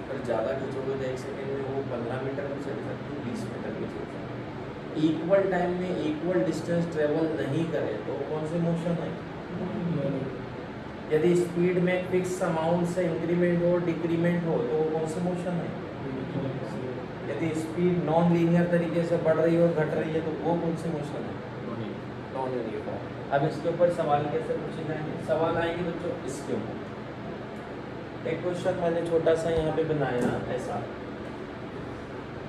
पर ज़्यादा खींचोगे तो 1 सेकेंड में वो 15 मीटर भी चल सकती है, 20 मीटर भी चल सकती है। इक्वल टाइम में इक्वल डिस्टेंस ट्रेवल नहीं करे तो कौन सी मोशन है? यदि स्पीड में फिक्स अमाउंट से इंक्रीमेंट हो डिक्रीमेंट हो तो वो कौन सी मोशन है? यदि स्पीड नॉन लीनियर तरीके से बढ़ रही है और घट रही है तो वो कौन सी मोशन है? Non uniform. अब इसके ऊपर सवाल कैसे पूछे जाएंगे? सवाल आएंगे बच्चों इसके ऊपर। एक क्वेश्चन मैंने छोटा सा यहाँ पे बनाया ऐसा,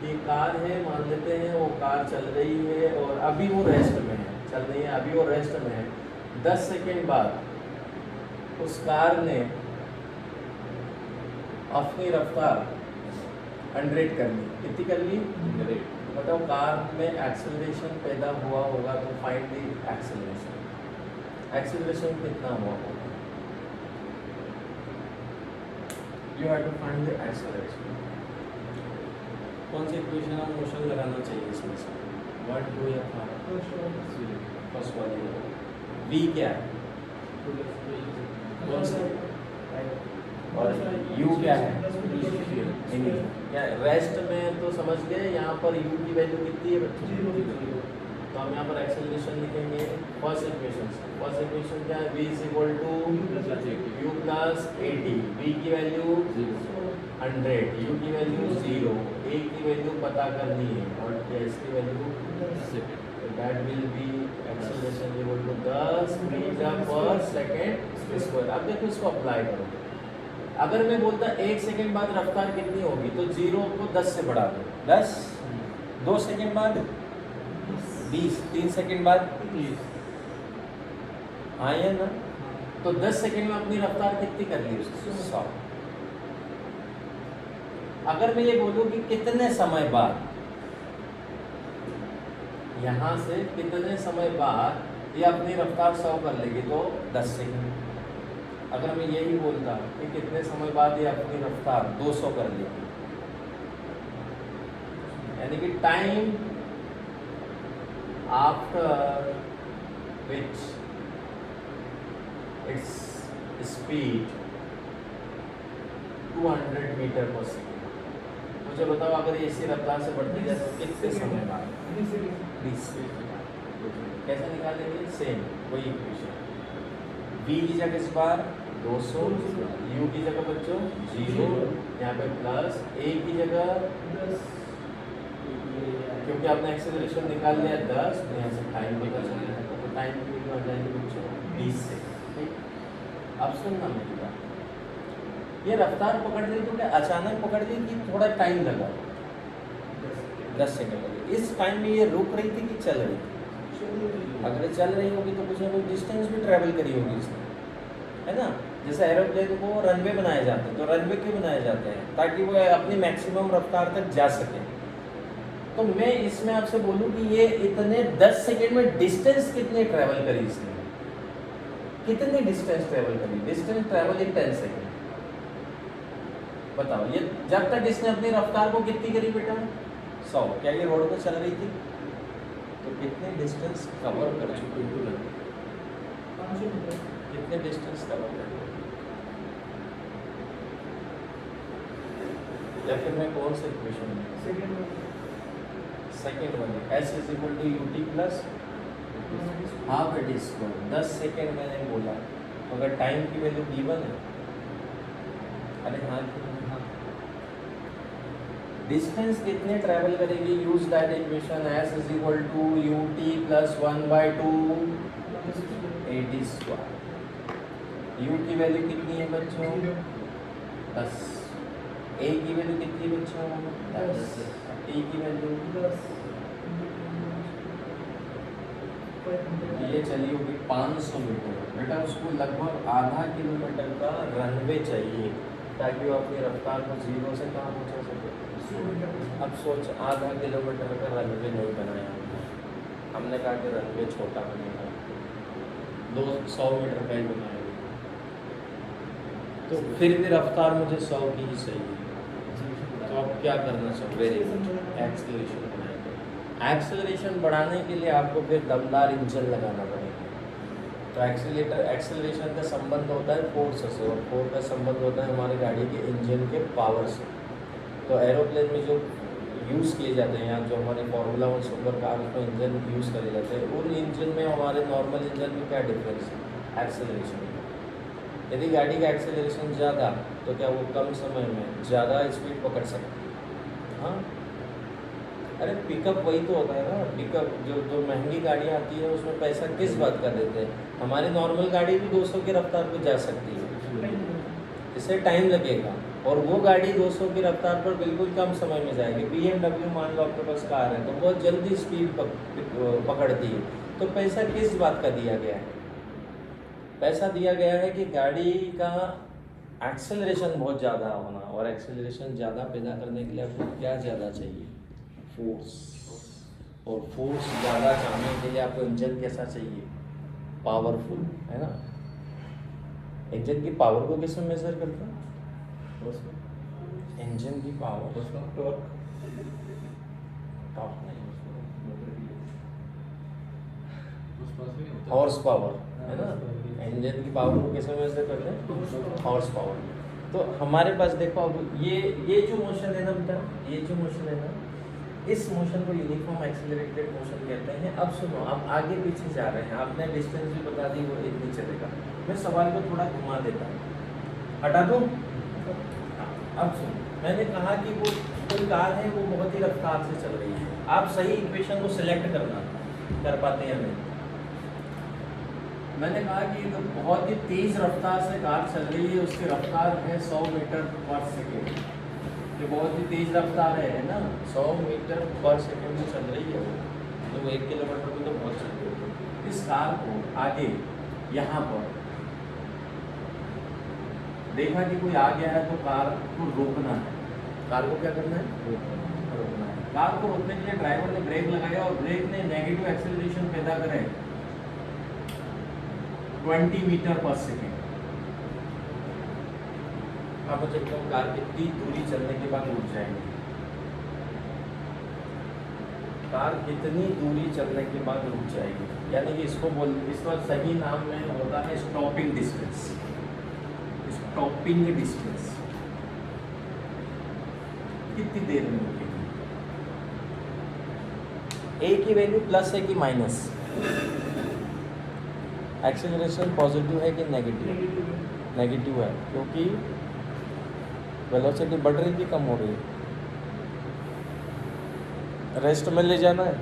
ये कार है, मान लेते हैं वो कार चल रही है और अभी वो रेस्ट में है, चल रही है अभी वो रेस्ट में है। 10 सेकेंड बाद उस कार ने अपनी रफ्तार 100 कर ली। कितनी कर ली? 100। मतलब कार में एक्सेलरेशन पैदा हुआ होगा तो फाइंड द एक्सेलरेशन। एक्सेलरेशन कितना हुआ होगा? You have to find the acceleration. कौन सी इक्वेशन ऑफ मोशन लगाना चाहिए इसमें से? 1 2 या 5? फर्स्ट वाली v क्या है? कौन सा? और u क्या है? क्या रेस्ट में तो समझ गए। यहाँ पर u की वैल्यू कितनी है बच्चों? तो हम यहाँ पर एक्सेलरेशन लिखेंगे फर्स्ट इक्वेशन क्या है? v = u plus 80। v की वैल्यू 100, u की वैल्यू 0, a की वैल्यू पता करनी है और s की value that will be acceleration = 10 metre per second square. अब देखो इसको अप्लाई करो। अगर मैं बोलता 1 सेकेंड बाद रफ्तार कितनी होगी तो 0 को 10 से बढ़ा दो, 10। 2 सेकेंड बाद 20, 3 सेकेंड बाद 30। आया ना? तो 10 सेकेंड में अपनी रफ्तार कितनी कर ली उसने? 100। अगर मैं ये बोलूँ कि कितने समय बाद, यहाँ से कितने समय बाद ये अपनी रफ्तार 100 कर लेगी तो 10 सेकेंड। अगर मैं यही बोलता कि कितने समय बाद ये अपनी रफ्तार 200 कर लेगी, यानी कि time after which its speed 200 metre per second. मुझे बताओ अगर ये इसी रफ्तार से बढ़ती जाए तो कितने समय बाद? 20 कैसे निकालेंगे? सेम वही इक्वेशन। v की जगह इस बार 200, u की जगह बच्चों 0, यहाँ पे प्लस a की जगह 10, क्योंकि आपने एक्सेलरेशन निकाल लिया 10, तो यहाँ से टाइम पता चल रहा है तो टाइम की वैल्यू आ जाएगी बच्चों 20 सेकेंड। अब सुनना मेरी बात, ये रफ्तार पकड़ ली तो क्या अचानक पकड़ ली कि थोड़ा टाइम लगा? 10 सेकेंड लगे। इस टाइम में ये रुक रही थी कि चल रही थी? अगर चल रही होगी तो कुछ ना कुछ डिस्टेंस भी ट्रैवल करी होगी इसने, है ना? जैसे एरोप्लेन को रनवे बनाए जाते हैं, तो रनवे क्यों बनाए जाते हैं? ताकि वो अपनी मैक्सिमम रफ्तार तक जा सके। तो मैं इसमें आपसे बोलूँ कि ये इतने 10 सेकेंड में डिस्टेंस कितने ट्रैवल करी इसने? कितनी डिस्टेंस ट्रैवल करी? Distance travel in 10 second. बताओ, ये जब तक इसने अपनी रफ्तार को कितनी करी बेटा? 100। क्या ये रोड पर चल रही थी? तो कितने डिस्टेंस कवर कर चुकी? कितने डिस्टेंस कवर कर? या फिर मैं कौन सा इक्वेशन? सेकेंड वाली s = ut plus half at square. 10 second मैंने बोला, तो अगर टाइम की वैल्यू गिवन है, अरे हाँ, डिस्टेंस कितने ट्रैवल करेगी? Use that equation s = ut plus 1/2 80 square. u की वैल्यू कितनी है बच्चों? 10। a की वैल्यू कितनी बच्चों? 10। a की वैल्यू 10। ये चली होगी 500 मीटर। बेटा उसको लगभग आधा किलोमीटर का रनवे चाहिए ताकि वो अपनी रफ्तार को 0 से कहाँ पहुँचा सके? अब सोच, आधा किलोमीटर का रनवे नहीं बनाया हमने, कहा कि रनवे छोटा बनेगा, 200 मीटर का ही बनाएगा, तो फिर भी रफ्तार मुझे 100 की ही चाहिए। तो आप अब क्या करना चाहिए? वेरी गुड, एक्सेलरेशन बढ़ाएंगे। एक्सेलरेशन बढ़ाने के लिए आपको फिर दमदार इंजन लगाना पड़ेगा। तो एक्सेलरेशन का संबंध होता है फोर्स से, और फोर्स का संबंध होता है हमारी गाड़ी के इंजन के पावर से। तो एरोप्लेन में जो यूज़ किए जाते हैं, या जो हमारे फार्मूला 1 सुपर कार में इंजन यूज़ करे जाते हैं, उन इंजन में हमारे नॉर्मल इंजन में क्या डिफरेंस है? एक्सेलरेशन। यदि गाड़ी का एक्सेलरेशन ज़्यादा, तो क्या वो कम समय में ज़्यादा स्पीड पकड़ सकती है? हाँ, अरे पिकअप वही तो होता है ना। पिकअप जो महंगी गाड़ियाँ आती है उसमें पैसा किस बात का देते हैं? हमारी नॉर्मल गाड़ी भी 200 की रफ्तार पर जा सकती है, इससे टाइम लगेगा, और वो गाड़ी 200 की रफ्तार पर बिल्कुल कम समय में जाएगी। BMW मान लो आपके पास कार है, तो बहुत जल्दी स्पीड पकड़ती है। तो पैसा किस बात का दिया गया है? पैसा दिया गया है कि गाड़ी का एक्सेलरेशन बहुत ज़्यादा होना, और एक्सेलरेशन ज़्यादा पैदा करने के लिए आपको क्या ज़्यादा चाहिए? फोर्स। और फोर्स ज़्यादा चाहने के लिए आपको इंजन कैसा चाहिए? पावरफुल, है ना। इंजन की पावर को कैसे मेजर करते हैं? इंजन की पावर, टॉर्क नहीं, हॉर्स पावर, है ना। इंजन की पावर को कैसे मेजर करते हैं? Horse power. तो हमारे पास देखो, अब ये जो मोशन है ना बेटा, ये जो मोशन है ना, इस मोशन को यूनिफॉर्म एक्सेलरेटेड मोशन कहते हैं। अब सुनो, आप आगे पीछे जा रहे हैं, आपने डिस्टेंस भी बता दी, वो इतनी चलेगा। मैं सवाल को थोड़ा घुमा देता हूँ, हटा दूँ। अब सुनो, मैंने कहा कि वो कोई कार है, वो बहुत ही रफ्तार से चल रही है। आप सही इक्वेशन को सिलेक्ट करना, कर पाते हैं नहीं। मैंने कहा कि तो बहुत ही तेज़ रफ्तार से कार चल रही है, उसकी रफ्तार है 100 मीटर पर सेकेंड। जो बहुत ही तेज़ रफ्तार है ना, 100 मीटर पर सेकेंड में चल रही है वो, तो वो 1 किलोमीटर में तो बहुत चल रही है। इस कार को आगे यहाँ पर देखा कि कोई आ गया है, तो कार को रोकना है। कार को क्या करना है? रोकना है। कार को रोकने के लिए ड्राइवर ने ब्रेक लगाया, और ब्रेक ने नेगेटिव एक्सेलरेशन पैदा करे 20 मीटर पर सेकेंड। आप चेक करो कार कितनी दूरी चलने के बाद रुक जाएगी। कार कितनी दूरी चलने के बाद रुक जाएगी, यानी कि इसका सही नाम में होता है स्टॉपिंग डिस्टेंस। स्टॉपिंग डिस्टेंस कितनी देर में रुकेगी? ए की वैल्यू प्लस है कि माइनस? एक्सेलरेशन पॉजिटिव है कि नेगेटिव? नेगेटिव है, क्योंकि वेलोसिटी बढ़ रही थी, कम हो रही है। रेस्ट में ले जाना है।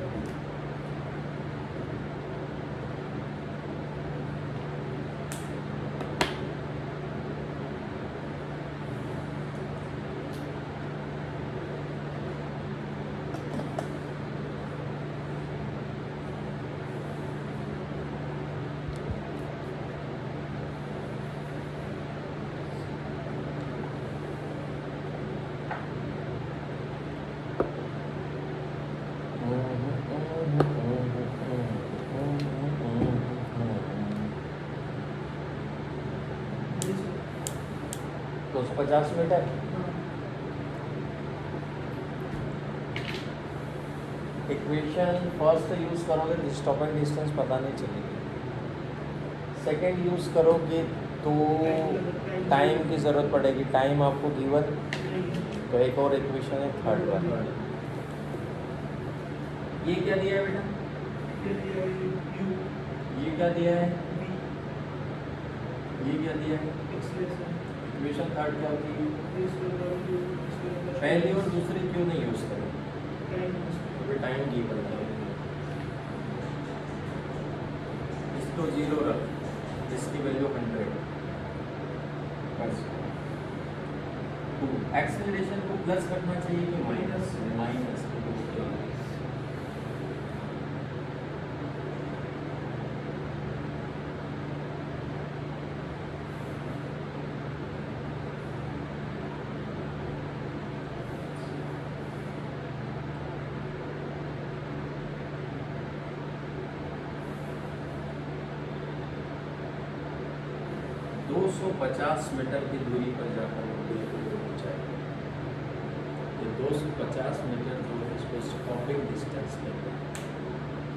तो 50 मीटर। इक्वेशन फर्स्ट यूज़ करोगे तो स्टॉपिंग डिस्टेंस पता नहीं चलेगी। सेकंड यूज़ करोगे तो टाइम की ज़रूरत पड़ेगी। टाइम आपको गिवन, तो एक और इक्वेशन है थर्ड वाला। ये क्या दिया है बेटा? ये क्या दिया है? ये क्या दिया है? इक्वेशन थर्ड क्या होती है? पहली और दूसरी क्यों नहीं यूज़ करें? क्योंकि टाइम गिवन है। इसको 0 रख, इसकी वैल्यू 100। एक्सेलरेशन को प्लस करना चाहिए कि माइनस? माइनस। 250 मीटर की दूरी पर जाकर कि 250 मीटर दूर इसको स्टॉपिंग डिस्टेंस लेते हैं।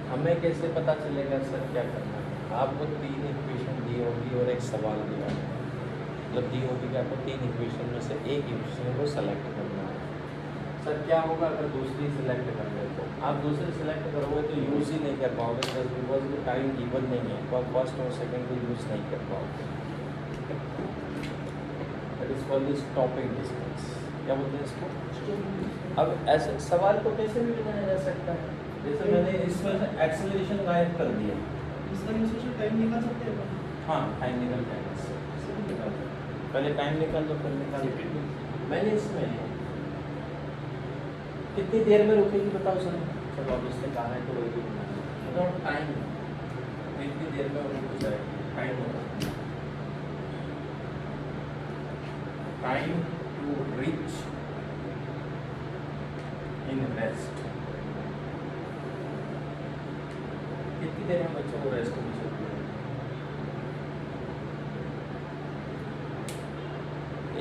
हमें कैसे पता चलेगा सर क्या करना है? आपको 3 इक्वेशन दी होगी और एक सवाल दिया होगा। जब दी होगी कि आपको 3 इक्वेशन में से एक इक्वेशन को सेलेक्ट करना है। सर क्या होगा अगर दूसरी सेलेक्ट कर ले तो? आप दूसरी सेलेक्ट करोगे तो यूज़ ही नहीं कर पाओगे, बिकॉज टाइम गिवन नहीं है, तो आप फर्स्ट और सेकेंड को यूज़ नहीं कर पाओगे। That is called stopping distance. क्या बोलते हैं इसको? अब ऐसे सवाल को कैसे भी बनाया जा सकता है, जैसे मैंने इसमें से एक्सेलरेशन गायब कर दिया, इसका यूज से टाइम निकाल सकते हैं। हाँ टाइम निकल जाएगा इससे। पहले टाइम निकाल दो, फिर निकाल दो। मैंने इसमें कितनी देर में रुकेगी बताओ सर? चलो अब इसने कहा है तो वही बनाना, विदाउट टाइम कितनी देर में रुक जाएगी? टाइम होगा, time to reach in rest. कितनी देर में बच्चों को रेस्ट मिल सकती है?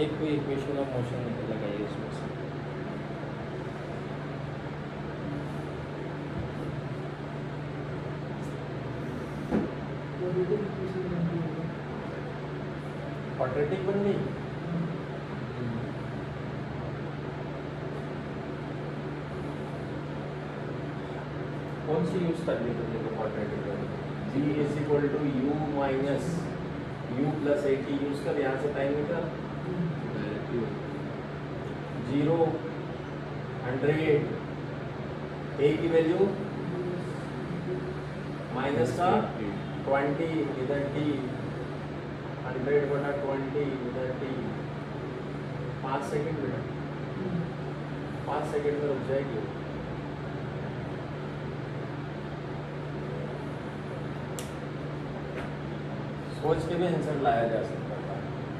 एक कोई इक्वेशन ऑफ मोशन लगाइए इसमें से। क्वाड्रेटिक बन गई। कौन सी यूज करनी है देखो quadratic? g is equal to u minus u plus 80 use कर, यहाँ से टाइम निकाल 0 100 a की वैल्यू माइनस का 20 इधर t 100/20 इधर t 5 सेकंड बेटा, 5 सेकंड में रुक जाएगी। सोच के भी आंसर लाया जा सकता था।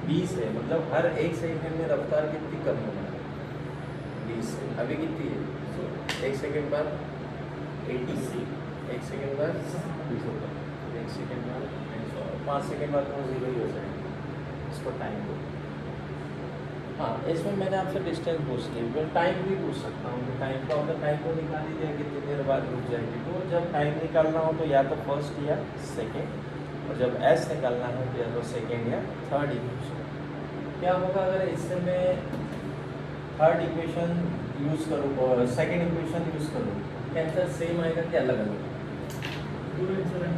20 है, मतलब हर एक सेकंड में रफ्तार कितनी कम होना है? 20 है। अभी कितनी है? एक सेकंड बाद 80, एक सेकंड बाद 20 होगा, एक सेकंड बाद 5 सेकंड बाद तो 0 ही हो जाएगा। इसको टाइम दो। हाँ, इसमें मैंने आपसे डिस्टेंस पूछ ली, मैं टाइम भी पूछ सकता हूँ। टाइम का होता, टाइम को निकाल लीजिए कितनी देर बाद रुक जाएगी। तो जब टाइम निकालना हो तो या तो फर्स्ट या सेकेंड, और जब एस निकालना है तो या तो सेकेंड या थर्ड इक्वेशन। क्या होगा अगर इससे मैं थर्ड इक्वेशन यूज़ करूँ और सेकेंड इक्वेशन यूज़ करूँ, क्या आंसर सेम आएगा कि अलग अलग? दो आंसर है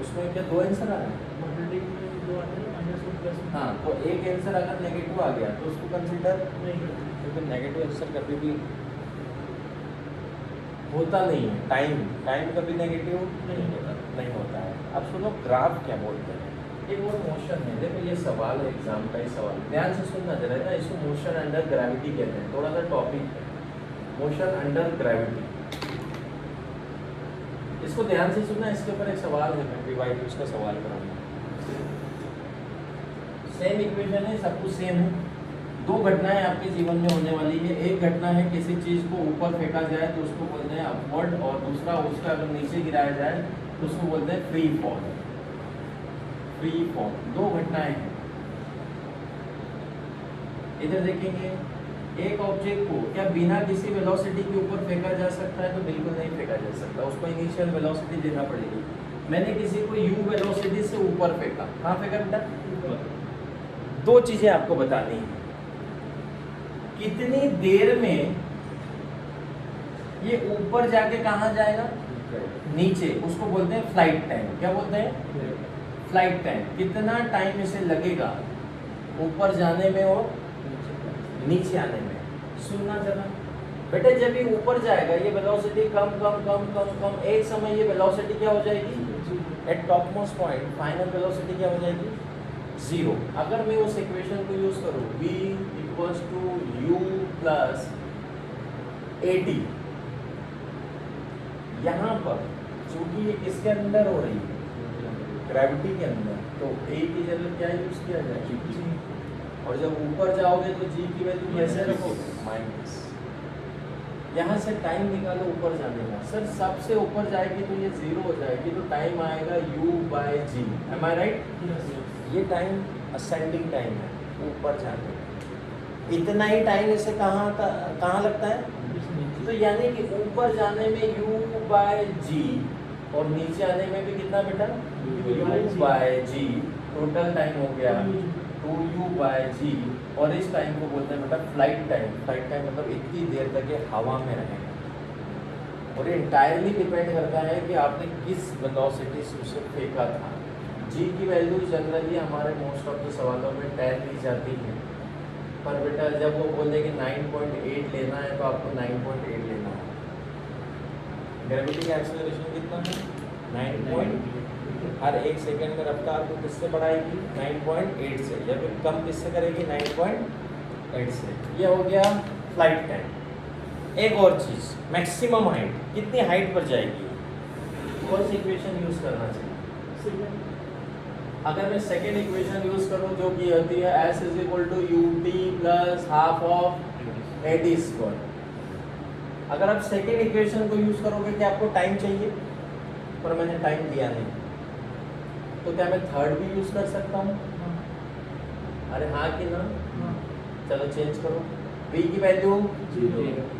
उसमें क्या दो आंसर आ रहे हैं? क्वाड्रेटिक में दो आते हैं, माइनस और प्लस। हाँ, तो एक आंसर अगर नेगेटिव आ गया तो उसको कंसीडर नहीं करते, क्योंकि नेगेटिव आंसर कभी भी होता नहीं है। टाइम कभी नेगेटिव नहीं होता है। अब सुनो ग्राफ क्या बोलते हैं। एक वो मोशन है, देखो ये सवाल है, एग्जाम का ही सवाल, ध्यान से सुनना जरा ना। इसको मोशन अंडर ग्रेविटी कहते हैं, थोड़ा सा टॉपिक है मोशन अंडर ग्रेविटी। इसको ध्यान से सुनना, इसके ऊपर एक सवाल है, मैं डिवाइड उसका सवाल कराऊंगा। सेम इक्वेशन है, सब कुछ सेम है। दो घटनाएं आपके जीवन में होने वाली है। एक घटना है किसी चीज़ को ऊपर फेंका जाए तो उसको बोलते हैं अपवर्ड, और दूसरा उसका अगर नीचे गिराया जाए तो उसको बोलते हैं फ्री फॉल। फ्री फॉल, दो घटनाएं हैं। इधर देखेंगे, एक ऑब्जेक्ट को क्या बिना किसी वेलोसिटी के ऊपर फेंका जा सकता है? तो बिल्कुल नहीं फेंका जा सकता, उसको इनिशियल वेलोसिटी देना पड़ेगी। मैंने किसी को u वेलोसिटी से ऊपर फेंका, कहाँ फेंका बेटा? दो चीजें आपको बतानी है, कितनी देर में ये ऊपर जाके कहाँ जाएगा? नीचे, उसको बोलते हैं फ्लाइट टाइम। क्या बोलते हैं? Flight time. कितना टाइम इसे लगेगा ऊपर जाने में और नीचे आने में? सुनना जरा बेटा, जब ये ऊपर जाएगा ये वेलोसिटी कम कम कम कम कम, एक समय ये वेलोसिटी क्या हो जाएगी? Eight top most point final velocity क्या हो जाएगी? 0। अगर मैं उस इक्वेशन को यूज करूँ v equals to u plus 80, यहाँ पर चूंकि ये किसके अंदर हो रही है? ग्रेविटी के अंदर, तो a की जगह क्या यूज किया जाए? g। और जब ऊपर जाओगे तो g की वैल्यू कैसे रखोगे? माइनस। यहाँ से टाइम निकालो ऊपर जाने का। सर सबसे ऊपर जाएगी तो ये 0 हो जाएगी, तो टाइम आएगा u/g। एम आई राइट? ये टाइम असेंडिंग टाइम है, ऊपर जाने का। इतना ही टाइम इसे कहाँ लगता है? तो यानी कि ऊपर जाने में u बाय जी और नीचे आने में भी कितना बेटा? u बाय जी। टोटल टाइम हो गया 2u बाय जी। और इस टाइम को बोलते हैं बेटा फ्लाइट टाइम। फ्लाइट टाइम मतलब इतनी देर तक ये हवा में रहेगा। और ये इंटायरली डिपेंड करता है कि आपने किस वेलोसिटी से उसे फेंका था। जी की वैल्यू जनरली हमारे मोस्ट ऑफ द सवालों में 10 ली जाती है, पर बेटा जब वो बोले कि 9.8 लेना है तो आपको 9.8 लेना है। ग्रेविटी का एक्सेलरेशन कितना है? 9. हर एक सेकेंड में रफ्तार को किससे बढ़ाएगी? 9.8 से, या फिर कम किससे करेगी? 9.8 से। ये हो गया फ्लाइट टाइम। एक और चीज़, मैक्सिमम हाइट, कितनी हाइट पर जाएगी? कौन सी इक्वेशन यूज़ करना चाहिए? अगर मैं सेकेंड इक्वेशन यूज़ करूँ जो कि होती है s is equal to u t plus half of a t square. अगर आप सेकेंड इक्वेशन को यूज़ करोगे क्या आपको टाइम चाहिए? पर मैंने टाइम दिया नहीं, तो क्या मैं थर्ड भी यूज़ कर सकता हूँ? अरे हाँ कि ना? चलो चेंज करो। v की वैल्यू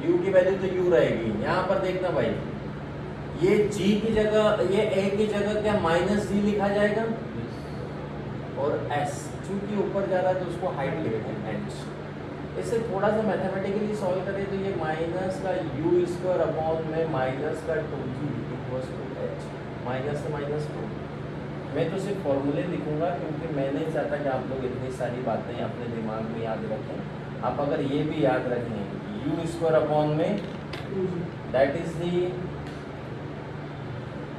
u की वैल्यू तो u रहेगी। यहाँ पर देखना भाई, ये g की जगह, ये a की जगह क्या माइनस जी लिखा जाएगा? और s चूंकि ऊपर जा रहा है तो उसको हाइट लिखते हैं h। इसे थोड़ा सा मैथमेटिकली सॉल्व करें तो ये माइनस का u स्क्वायर अपॉन में माइनस का 2g equals to h। Minus से माइनस 2। मैं तो सिर्फ फॉर्मूले लिखूंगा क्योंकि मैं नहीं चाहता कि आप लोग इतनी सारी बातें अपने दिमाग में याद रखें। आप अगर ये भी याद रखें u स्क्वायर अपॉन में that is the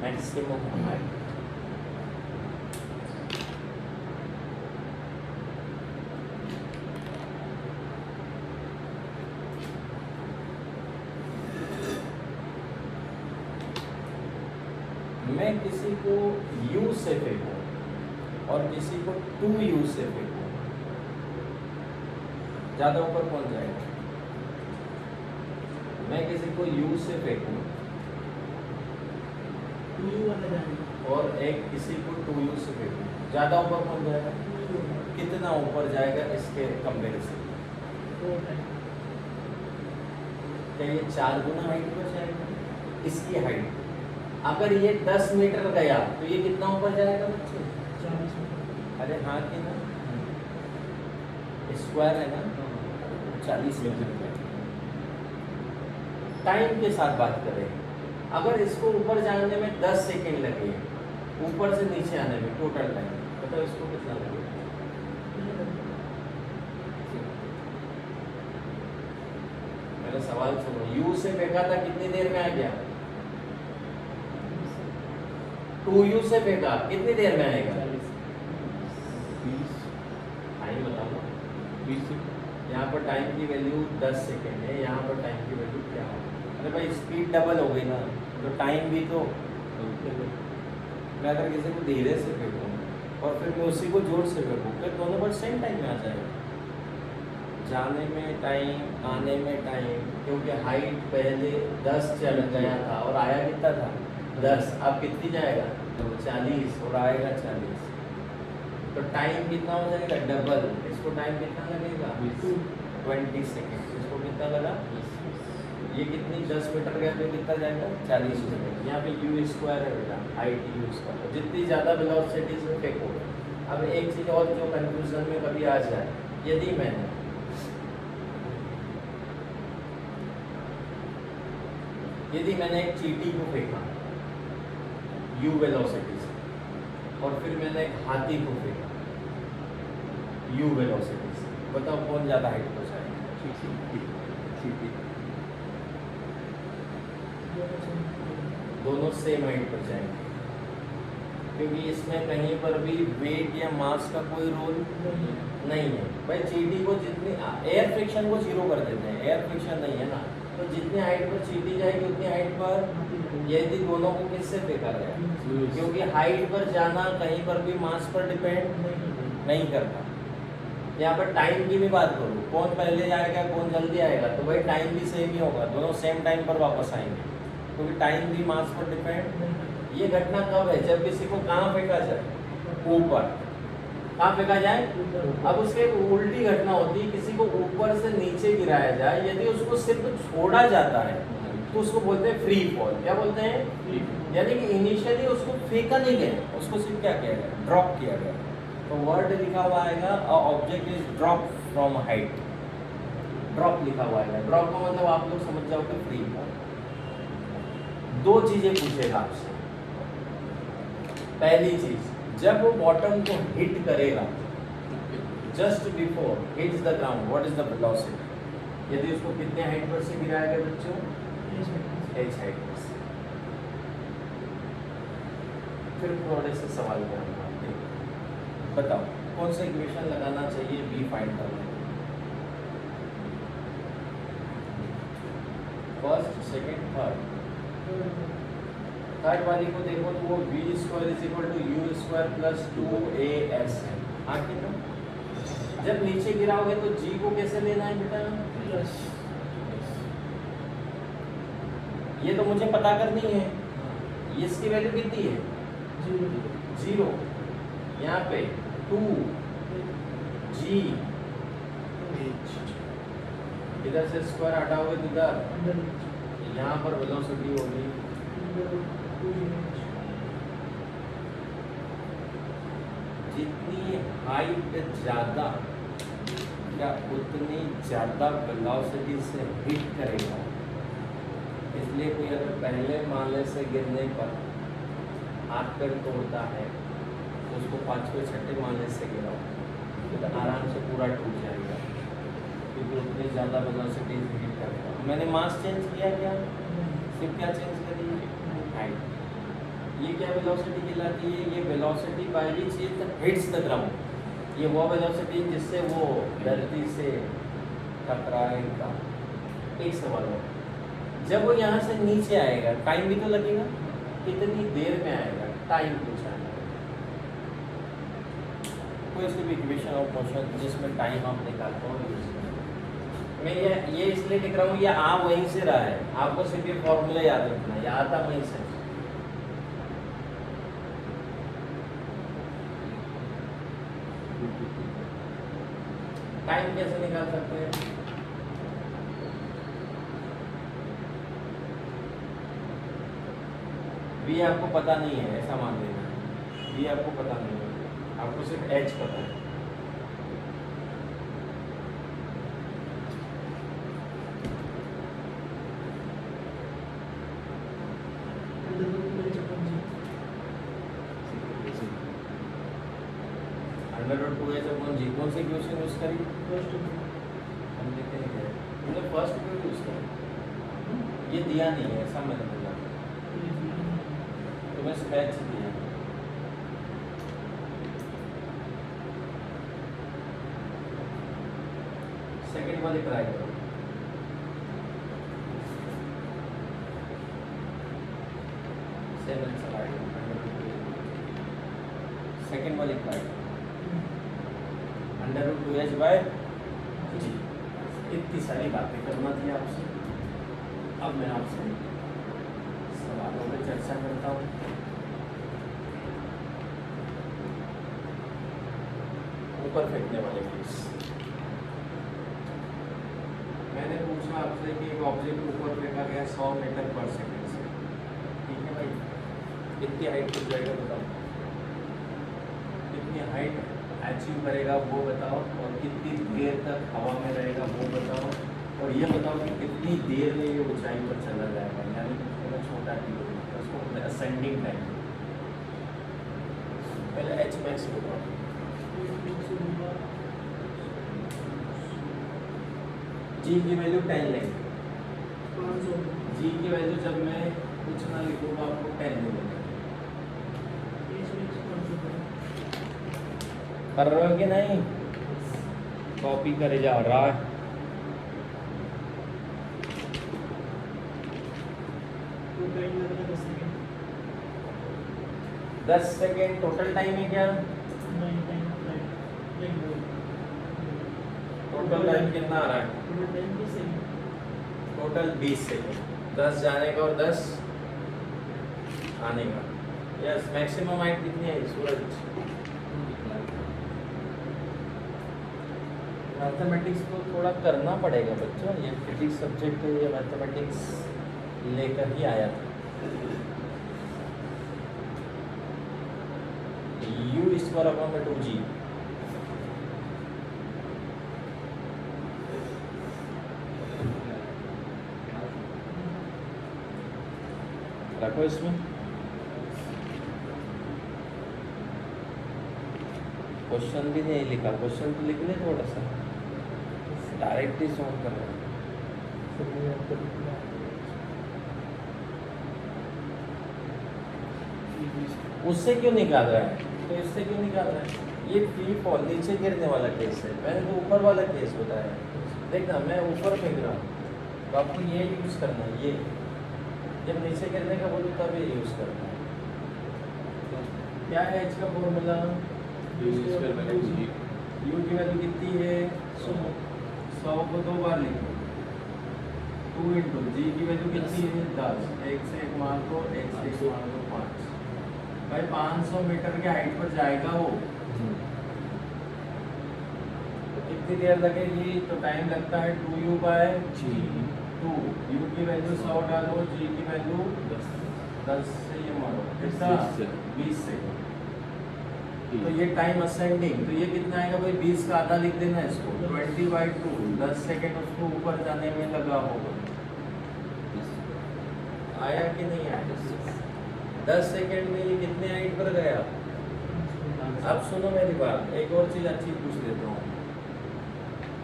maximum height. मैं किसी को u से फेंकूं और किसी को 2u से फेंकूं, ज़्यादा ऊपर कौन जाएगा? मैं किसी को u से फेंकूं और एक किसी को 2u से फेंकूं, ज़्यादा ऊपर कौन जाएगा? कितना ऊपर जाएगा इसके कंपेरिजन? क्या ये 4 गुना हाइट पर जाएगा? इसकी हाइट अगर ये 10 मीटर गया तो ये कितना ऊपर जाएगा बच्चे? 40 अरे हाँ कि ना? स्क्वायर है ना? 40 मीटर। टाइम के साथ बात करें, अगर इसको ऊपर जाने में 10 सेकेंड लगे, ऊपर से नीचे आने में टोटल टाइम बताओ इसको कितना लगेगा? मेरा सवाल सुनो, यू से फेंका था कितनी देर में आ गया? 2u से फेंका कितनी देर में आएगा? 20। टाइम बताओ। 20। यहाँ पर टाइम की वैल्यू 10 सेकेंड है, यहाँ पर टाइम की वैल्यू क्या हो? अरे भाई स्पीड डबल हो गई ना, तो टाइम भी तो। मैं अगर किसी को धीरे से फेंकूँ और फिर मैं उसी को जोर से फेंकूँ, फिर दोनों पर सेम टाइम में आ जाएगा। जाने में टाइम, आने में टाइम, क्योंकि हाइट पहले 10 चल गया था और आया कितना था? 10। अब कितनी जाएगा? 40 और आएगा 40। तो टाइम कितना हो जाएगा? डबल। इसको टाइम कितना लगेगा? 20 सेकेंड। इसको कितना लगा? ये कितनी 10 मीटर गया तो कितना जाएगा? 40 मीटर। यहाँ पे u स्क्वायर है बेटा, हाइट u स्क्वायर। जितनी ज़्यादा वेलोसिटी से फेंको। अब एक चीज़ और जो कंफ्यूजन में कभी आ जाए, यदि मैंने एक चींटी को फेंका u वेलोसिटी से और फिर मैंने एक हाथी को फेंका u वेलोसिटी से, बताओ कौन ज़्यादा हाइट पर जाएगा? दोनों सेम हाइट पर जाएंगे, क्योंकि इसमें कहीं पर भी वेट या मास का कोई रोल नहीं है। भाई चींटी को जितनी एयर फ्रिक्शन को 0 कर देते हैं, एयर फ्रिक्शन नहीं है ना, तो जितनी हाइट पर चींटी जाएगी उतनी हाइट पर यदि दोनों को किससे फेंका गया? क्योंकि हाइट पर जाना कहीं पर भी मास पर डिपेंड नहीं करता। यहाँ पर टाइम की भी बात करूँ, कौन पहले जाएगा कौन जल्दी आएगा, तो भाई टाइम भी सेम ही होगा, दोनों सेम टाइम पर वापस आएंगे, क्योंकि टाइम भी मास पर डिपेंड। ये घटना कब है? जब किसी को कहाँ फेंका जाए? ऊपर। कहाँ फेंका जाए? ऊपर। अब उसके उल्टी घटना होती है, किसी को ऊपर से नीचे गिराया जाए, यदि उसको सिर्फ छोड़ा जाता है तो उसको बोलते हैं फ्री फॉल। क्या बोलते हैं? यानी कि इनिशियली उसको फेंका नहीं गया, उसको सिर्फ क्या किया गया? ड्रॉप किया गया। तो वर्ड लिखा हुआ आएगा object is drop from height, drop लिखा हुआ आएगा। ड्रॉप का मतलब आप लोग समझ जाओगे फ्री फॉल। दो चीजें पूछेगा आपसे। पहली चीज, जब वो बॉटम को हिट करेगा, just before hits the ground, what is the velocity? यदि उसको कितने हाइट पर से गिराया गया बच्चों? h हाइट पर से। फिर थोड़े से सवाल करूंगा, बताओ कौन सा इक्वेशन लगाना चाहिए v फाइंड करने? First, second, third. थर्ड वाली को देखो तो वो v square is equal to u square plus 2as है। आगे तो जब नीचे गिराओगे तो g को कैसे लेना है बेटा? ये तो मुझे पता करनी है। ये इसकी वैल्यू कितनी है? 0। यहाँ पे 2g, इधर से स्क्वायर हटाओगे तो इधर, यहाँ पर वेलोसिटी होगी जितनी हाइट ज्यादा या उतनी ज्यादा वेलोसिटी से हिट करेगा। इसलिए कोई अगर पहले माले से गिरने पर हाथ पैर तोड़ता है तो उसको 5वें 6ठे माले से गिराओ तो आराम से पूरा टूट जाएगा, क्योंकि उतनी ज़्यादा वेलोसिटी से हिट करेगा। मैंने मास चेंज किया क्या? सिर्फ क्या चेंज करी? हाइट। ये क्या वेलोसिटी कहलाती है? ये velocity by which it hits the ground. ये वो वेलोसिटी जिससे वो धरती से टकराएगा। एक सवाल है, जब वो यहाँ से नीचे आएगा टाइम भी तो लगेगा, कितनी देर में आएगा? टाइम पूछा है। कोई सी भी इक्वेशन ऑफ मोशन जिसमें टाइम आप निकाल पाओ। मैं ये इसलिए लिख रहा हूँ, ये आ वहीं से रहा है, आपको सिर्फ ये फॉर्मूला याद रखना है, ये आता वहीं से। टाइम कैसे निकाल सकते हैं? v आपको पता नहीं है ऐसा मान लेना, v आपको पता नहीं है, आपको सिर्फ h पता है। √2h/g कौन सी इक्वेशन यूज करी? हम लिखे नहीं गए, हमने फर्स्ट क्यों यूज करी? ये दिया नहीं है ऐसा मैंने बोला, तो मैं स्क्रैच दिया। सेकंड वाली ट्राई करो। सेकंड वाली ट्राई करो। √2h/g। इतनी सारी बातें करना थी आपसे। अब मैं आपसे सवालों पर चर्चा करता हूँ। ऊपर फेंकने वाले केस, मैंने पूछा आपसे कि एक ऑब्जेक्ट ऊपर फेंका गया 100 मीटर पर सेकंड से, ठीक है भाई, कितनी हाइट हो जाएगा बताओ? कितनी हाइट अचीव करेगा वो बताओ, और कितनी देर तक हवा में रहेगा वो बताओ, और ये बताओ कि कितनी देर में ये ऊंचाई पर चला जाएगा, यानी कि थोड़ा छोटा टी उसको असेंडिंग टाइम। पहले एच मैक्स होगा, जी की वैल्यू 10 लेंगे। जी की वैल्यू जब मैं कुछ ना लिखूंगा आपको 10 मिलेगा। कर रहे हो कि नहीं? कॉपी करे जा रहा है। दस सेकेंड टोटल टाइम है क्या? टोटल टाइम कितना आ रहा है? टोटल 20 सेकेंड, 10 जाने का और 10 आने का। यस, मैक्सिमम हाइट कितनी है सूरज? मैथमेटिक्स को थोड़ा करना पड़ेगा बच्चों, ये फिजिक्स सब्जेक्ट है, ये मैथमेटिक्स लेकर ही आया था। u स्क्वायर अपॉन में 2g, रखो इसमें। क्वेश्चन भी नहीं लिखा, क्वेश्चन तो लिख ले थोड़ा सा, डायरेक्ट ही सॉल्व कर रहे हैं। उससे क्यों निकाल रहा है, तो इससे क्यों निकाल रहा है? ये फ्री फॉल नीचे गिरने वाला केस है, मैंने तो ऊपर वाला केस बताया। देखना मैं ऊपर फेंक रहा हूँ तो आपको ये यूज़ करना है, ये जब नीचे गिरने का बोलूँ तब ये यूज़ करना है। क्या है इसका फॉर्मूला? u की वैल्यू कितनी है? 100 को 2 बार लिखो, 2 इंटू जी की वैल्यू कितनी है? 10, 1 से 1 मार दो, 1 से 1 मार दो 5। भाई 500 मीटर के हाइट पर जाएगा वो, तो कितनी देर लगेगी? तो टाइम लगता है 2u बाय जी। 2 u की वैल्यू 100 डालो, जी की वैल्यू 10 से ये मारो कितना? 20 सेकंड। तो ये टाइम असेंडिंग, तो ये कितना आएगा भाई? 20 का आधा लिख देना इसको, 20/2, 10 सेकंड उसको ऊपर जाने में लगा होगा। आया कि नहीं आया? 10 सेकंड में ये कितने हाइट पर गया? अब सुनो मेरी बात, एक और चीज़ अच्छी पूछ लेता हूँ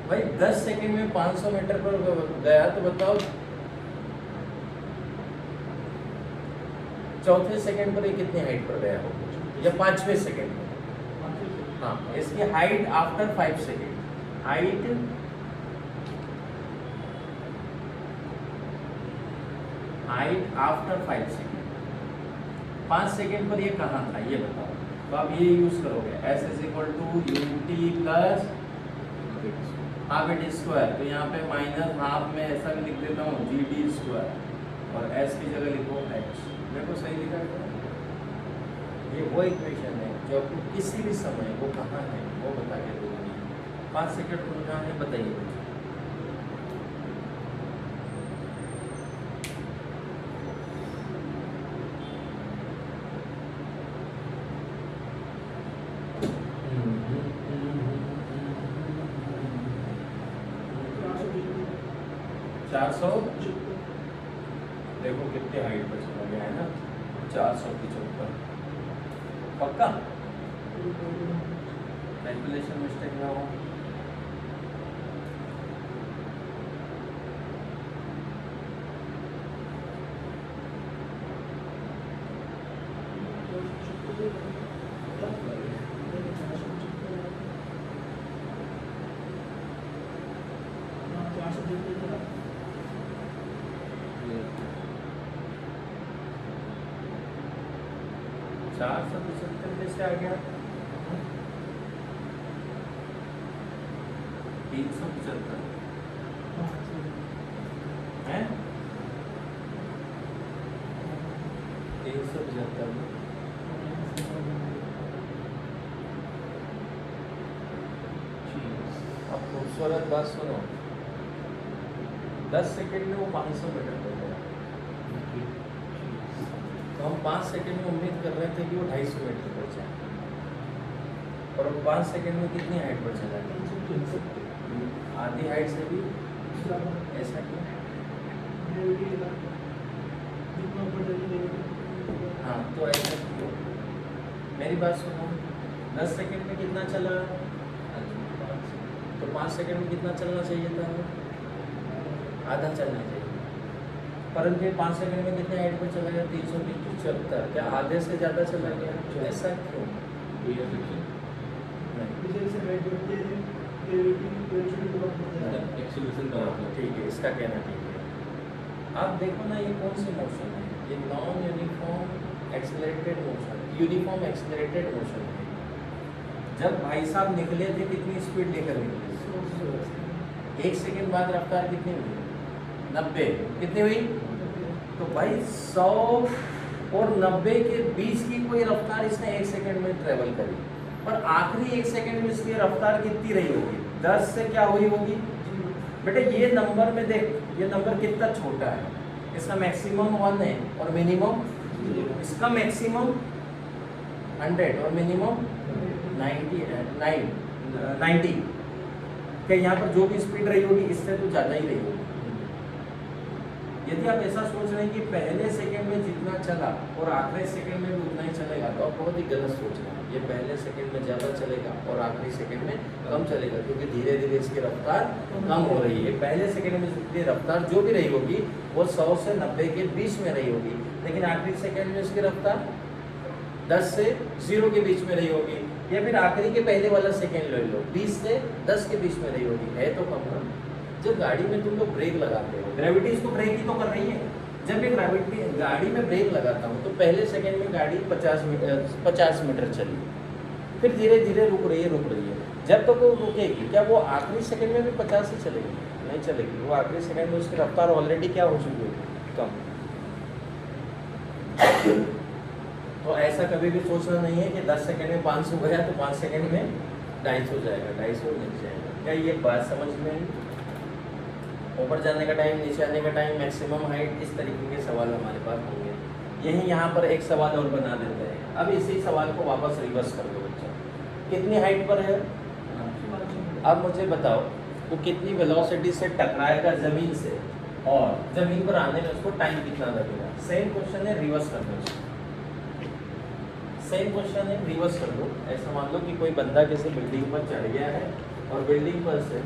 भाई। 10 सेकंड में 500 मीटर पर गया, तो बताओ चौथे सेकंड पर ये कितनी हाइट पर गया होगा, या 5वें सेकंड में? हाँ, इसकी height after 5 second, height after 5 second. 5 second पर ये कहाँ था ये बताओ। तो आप ये यूज करोगे, s is equal to u t plus half at square. तो यहाँ पे माइनस हाफ में ऐसा भी लिख देता हूँ जी डी स्क्वायर, और s की जगह लिखो h। देखो सही लिखा है? ये वो इक्वेशन है जो आपको किसी भी समय वो कहाँ है वो बता के दोगी। 5 सेकंड पर कहाँ है बताइए। देखो कितने हाइट पर चला गया है ना, 475। पक्का? कैलकुलेशन मिस्टेक ना हो। चार सौ 75 में से आ गया 375 है, 375। अब खूबसूरत बात सुनो, 10 सेकंड में वो 500 मीटर पर गया, तो हम 5 सेकंड में उम्मीद कर रहे थे कि वो 250 मीटर पर जाए, और 5 सेकंड में कितनी हाइट पर चला गया? आधी हाइट से भी। ऐसा क्यों? हाँ, तो ऐसा क्यों? मेरी बात सुनो, 10 सेकंड में कितना चला? तो 5 सेकंड में कितना चलना चाहिए था? आधा चलना चाहिए, परंतु ये 5 सेकंड में कितने हाइट पर चला गया? 375। क्या आधे से ज़्यादा चला गया? ऐसा क्यों? ठीक है, इसका कहना ठीक है। अब देखो ना, ये कौन सी मोशन है? ये non uniform accelerated motion, uniform accelerated motion है। जब भाई साहब निकले थे कितनी स्पीड लेकर निकले? 1 सेकंड बाद रफ्तार कितनी हुई? 90। कितनी हुई? तो भाई 100 और 90 के बीच की कोई रफ्तार इसने 1 सेकंड में ट्रेवल करी, पर आखिरी 1 सेकंड में इसकी रफ्तार कितनी रही होगी? 10 से क्या हुई होगी बेटा, ये नंबर में देख, ये नंबर कितना छोटा है, इसका मैक्सिमम 1 है और मिनिमम, इसका मैक्सिमम 100 और मिनिमम 90। क्या यहाँ पर जो भी स्पीड रही होगी इससे तो ज़्यादा ही रही होगी। यदि आप ऐसा सोच रहे हैं कि पहले सेकंड में जितना चला और आखिरी सेकंड में भी उतना ही चलेगा, तो आप बहुत ही गलत सोच रहे हैं। ये पहले सेकंड में ज़्यादा चलेगा और आखिरी सेकंड में कम चलेगा, क्योंकि धीरे धीरे इसकी रफ्तार कम हो रही है। पहले सेकंड में इसकी रफ्तार जो भी रही होगी वो 100 से 90 के बीच में रही होगी, लेकिन आखिरी सेकंड में इसकी रफ्तार 10 से 0 के बीच में रही होगी, या फिर आखिरी के पहले वाला सेकंड ले लो 20 से 10 के बीच में रही होगी। है तो कम ना। जब गाड़ी में तुम लोग ब्रेक लगाते हो, ग्रेविटी इसको ब्रेक ही तो कर रही है। जब मैं ग्रेविटी गाड़ी में ब्रेक लगाता हूँ तो पहले सेकंड में गाड़ी 50 मीटर चली, फिर धीरे धीरे रुक रही है। जब तक वो रुकेगी, क्या वो आखिरी सेकंड में भी 50 ही चलेगी? नहीं चलेगी। वो आखिरी सेकंड में उसकी रफ्तार ऑलरेडी क्या हो चुकी होगी? कम। तो ऐसा कभी भी सोचना नहीं है कि 10 सेकंड में 500 गया तो 5 सेकंड में 250 जाएगा, 250 नहीं जाएगा। क्या ये बात समझ में आई? ऊपर जाने का टाइम, नीचे आने का टाइम, मैक्सिमम हाइट, इस तरीके के सवाल हमारे पास होंगे। यही यहाँ पर एक सवाल और बना देते हैं। अब इसी सवाल को वापस रिवर्स कर दो बच्चा। कितनी हाइट पर है? अब मुझे बताओ वो कितनी वेलोसिटी से टकराएगा ज़मीन से, और ज़मीन पर आने में उसको टाइम कितना लगेगा। सेम क्वेश्चन है, रिवर्स कर दो। सेम क्वेश्चन है, रिवर्स कर दो। ऐसा मान लो कि कोई बंदा किसी बिल्डिंग पर चढ़ गया है और बिल्डिंग पर से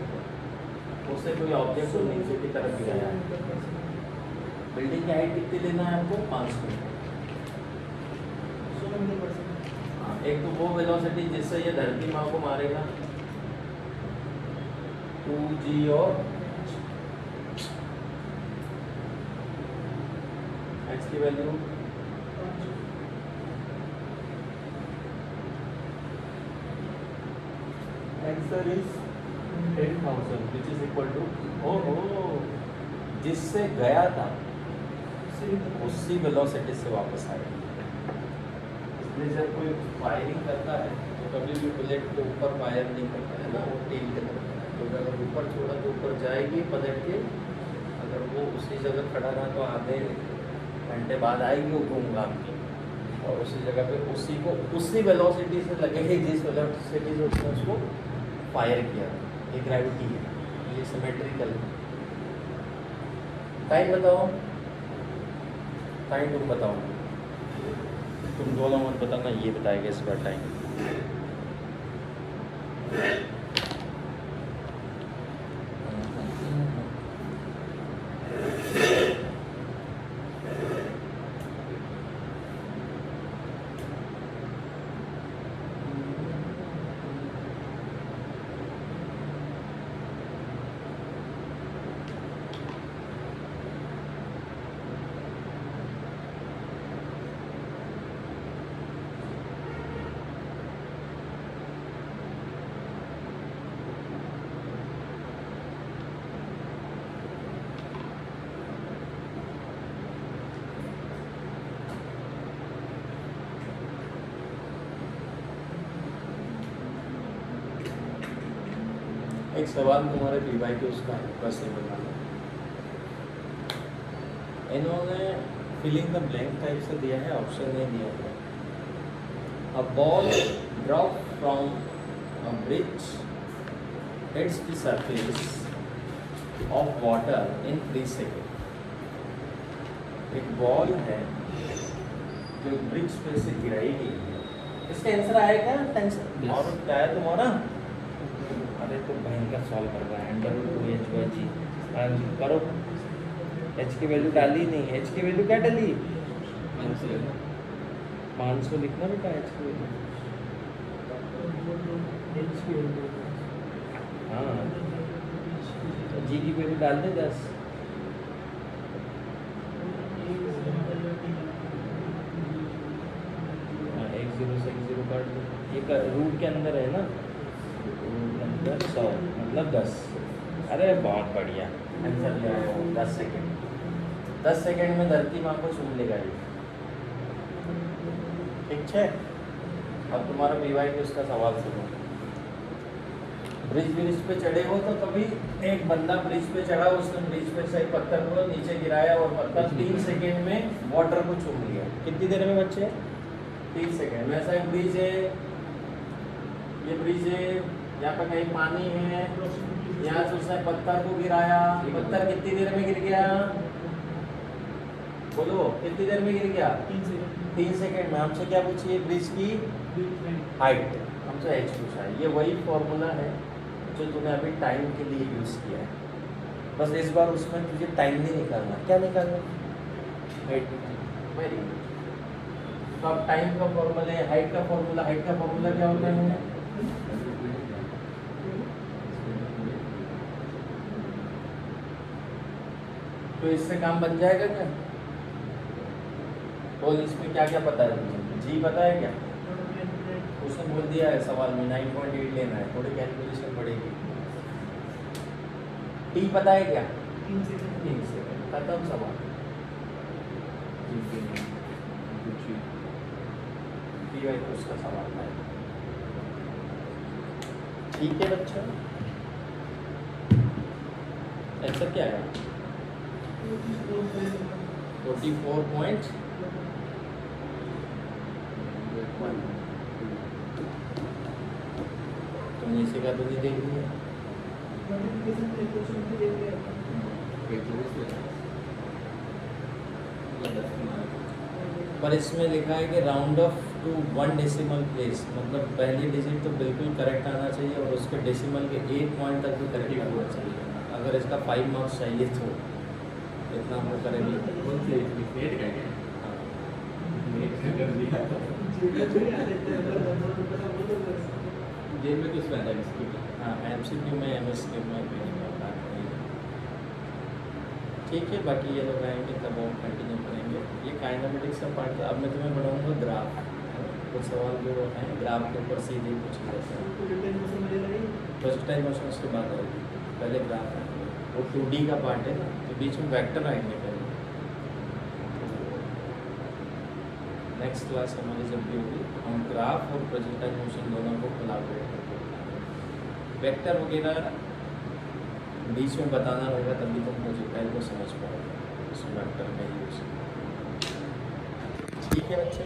उससे कोई ऑब्जेक्ट नीचे की तरफ गिराया है। बिल्डिंग की हाइट कितनी लेना है आपको? 500 मीटर। हाँ, एक तो वो वेलोसिटी जिससे ये धरती माँ को मारेगा 2g, और h की value answer is 10,000 which is equal to, जिससे गया था उसी वेलोसिटी से वापस आएगा। इसलिए जब कोई फायरिंग करता है तो कभी भी बुलेट को ऊपर फायर नहीं करता है ना, वो टेल के तरफ करता है। तो अगर ऊपर छोड़ा तो ऊपर जाएगी पलट के, अगर वो उसी जगह खड़ा रहा तो आधे घंटे बाद आएगी वो घूम घाम के, और उसी जगह पे उसी को उसी वेलोसिटी से लगेगी जिस वेलोसिटी से उसने उसको फायर किया। ये ग्रेविटी है, ये सिमेट्रिकल है। टाइम बताओ, टाइम तुम बताओ, तुम दोनों मत बताना, ये बताएगा इस बार टाइम। एक सवाल तुम्हारे पीवाई के उसका बस ये बताना। इन्होंने फिलिंग द ब्लैंक टाइप से दिया है, ऑप्शन नहीं दिया है। A ball drop from a bridge hits the surface of water in 3 second. एक बॉल है जो ब्रिज पे से गिराई गई है। इसका आंसर आएगा टेंशन और क्या है तुम्हारा? अरे तो भयंकर सॉल्व कर रहा है। √2h/g करो। h की वैल्यू डाली नहीं, h की वैल्यू क्या डाली? 500 लिखना बेटा h की वैल्यू। हाँ, g की वैल्यू डाल दे 10। हाँ, 1 0 से 1 0 काट दो। ये रूट के अंदर है ना, 100 मतलब 10। अरे बहुत बढ़िया आंसर ले आया हो। 10 सेकेंड, 10 सेकेंड में धरती माँ को छू लेगा ये। ठीक है, अब तुम्हारा पीवाई के उसका सवाल सुनो। ब्रिज पे चढ़े हो तो कभी एक बंदा ब्रिज पे चढ़ा, उसने ब्रिज पे से एक पत्थर को नीचे गिराया और पत्थर 3 सेकेंड में वाटर को चूम लिया। कितनी देर में बच्चे? 3 सेकेंड। वैसा एक ब्रिज है, ये ब्रिज है, यहाँ पे कहीं पानी है, यहाँ से उसने पत्थर को गिराया, पत्थर कितनी देर में गिर गया? बोलो कितनी देर में गिर गया? 3 सेकेंड में। हमसे क्या पूछिए? ब्रिज की हाइट, हमसे h पूछा है। ये वही फॉर्मूला है जो तूने अभी टाइम के लिए यूज़ किया है, बस इस बार उसमें तुझे टाइम नहीं निकालना। क्या निकालना? हाइट। Very good. तो अब टाइम का फॉर्मूला है, हाइट का फॉर्मूला। हाइट का फॉर्मूला क्या होता है? तो इससे काम बन जाएगा क्या? बोल, इसमें क्या क्या पता है तुझे? जी पता है क्या? उसने बोल दिया है सवाल में 9.8 लेना है, थोड़ी कैलकुलेशन पड़ेगी। टी पता है क्या? 3 सेकंड। 3 सेकंड। खत्म सवाल। टी वाई तो उसका सवाल है। ठीक है बच्चों, आंसर क्या है? 44.1। तुमने इसी का तो नहीं देख लिया। पर इसमें लिखा है कि round off to 1 decimal place, मतलब पहली डिजिट तो बिल्कुल करेक्ट आना चाहिए और उसके डेसिमल के 1 पॉइंट तक भी करेक्ट आना चाहिए। अगर इसका 5 मार्क्स चाहिए तो इतना हमको करेंगे। जेल में कुछ फायदा नहीं। हाँ, MCQ में MSQ में भी नहीं होता है। ठीक है, बाकी ये लोग आएंगे तब हम कंटिन्यू करेंगे। ये काइनेमेटिक्स का पार्ट था। अब मैं तुम्हें पढ़ाऊँगा ग्राफ। कुछ सवाल जो हैं ग्राफ के ऊपर सीधे कुछ रहते हैं। प्रोजेक्टाइल मोशन उसके बाद आएगी, पहले ग्राफ है। वो 2D का पार्ट है ना, तो बीच में वेक्टर आएंगे पहले। नेक्स्ट क्लास हमारी जब भी होगी हम ग्राफ और प्रोजेक्टाइल मोशन दोनों को कोलैबोरेट करेंगे। वेक्टर वगैरह बीच में बताना होगा, तभी तुम प्रोजेक्टाइल को समझ पाओगे उस वेक्टर का यूज। ठीक है बच्चे।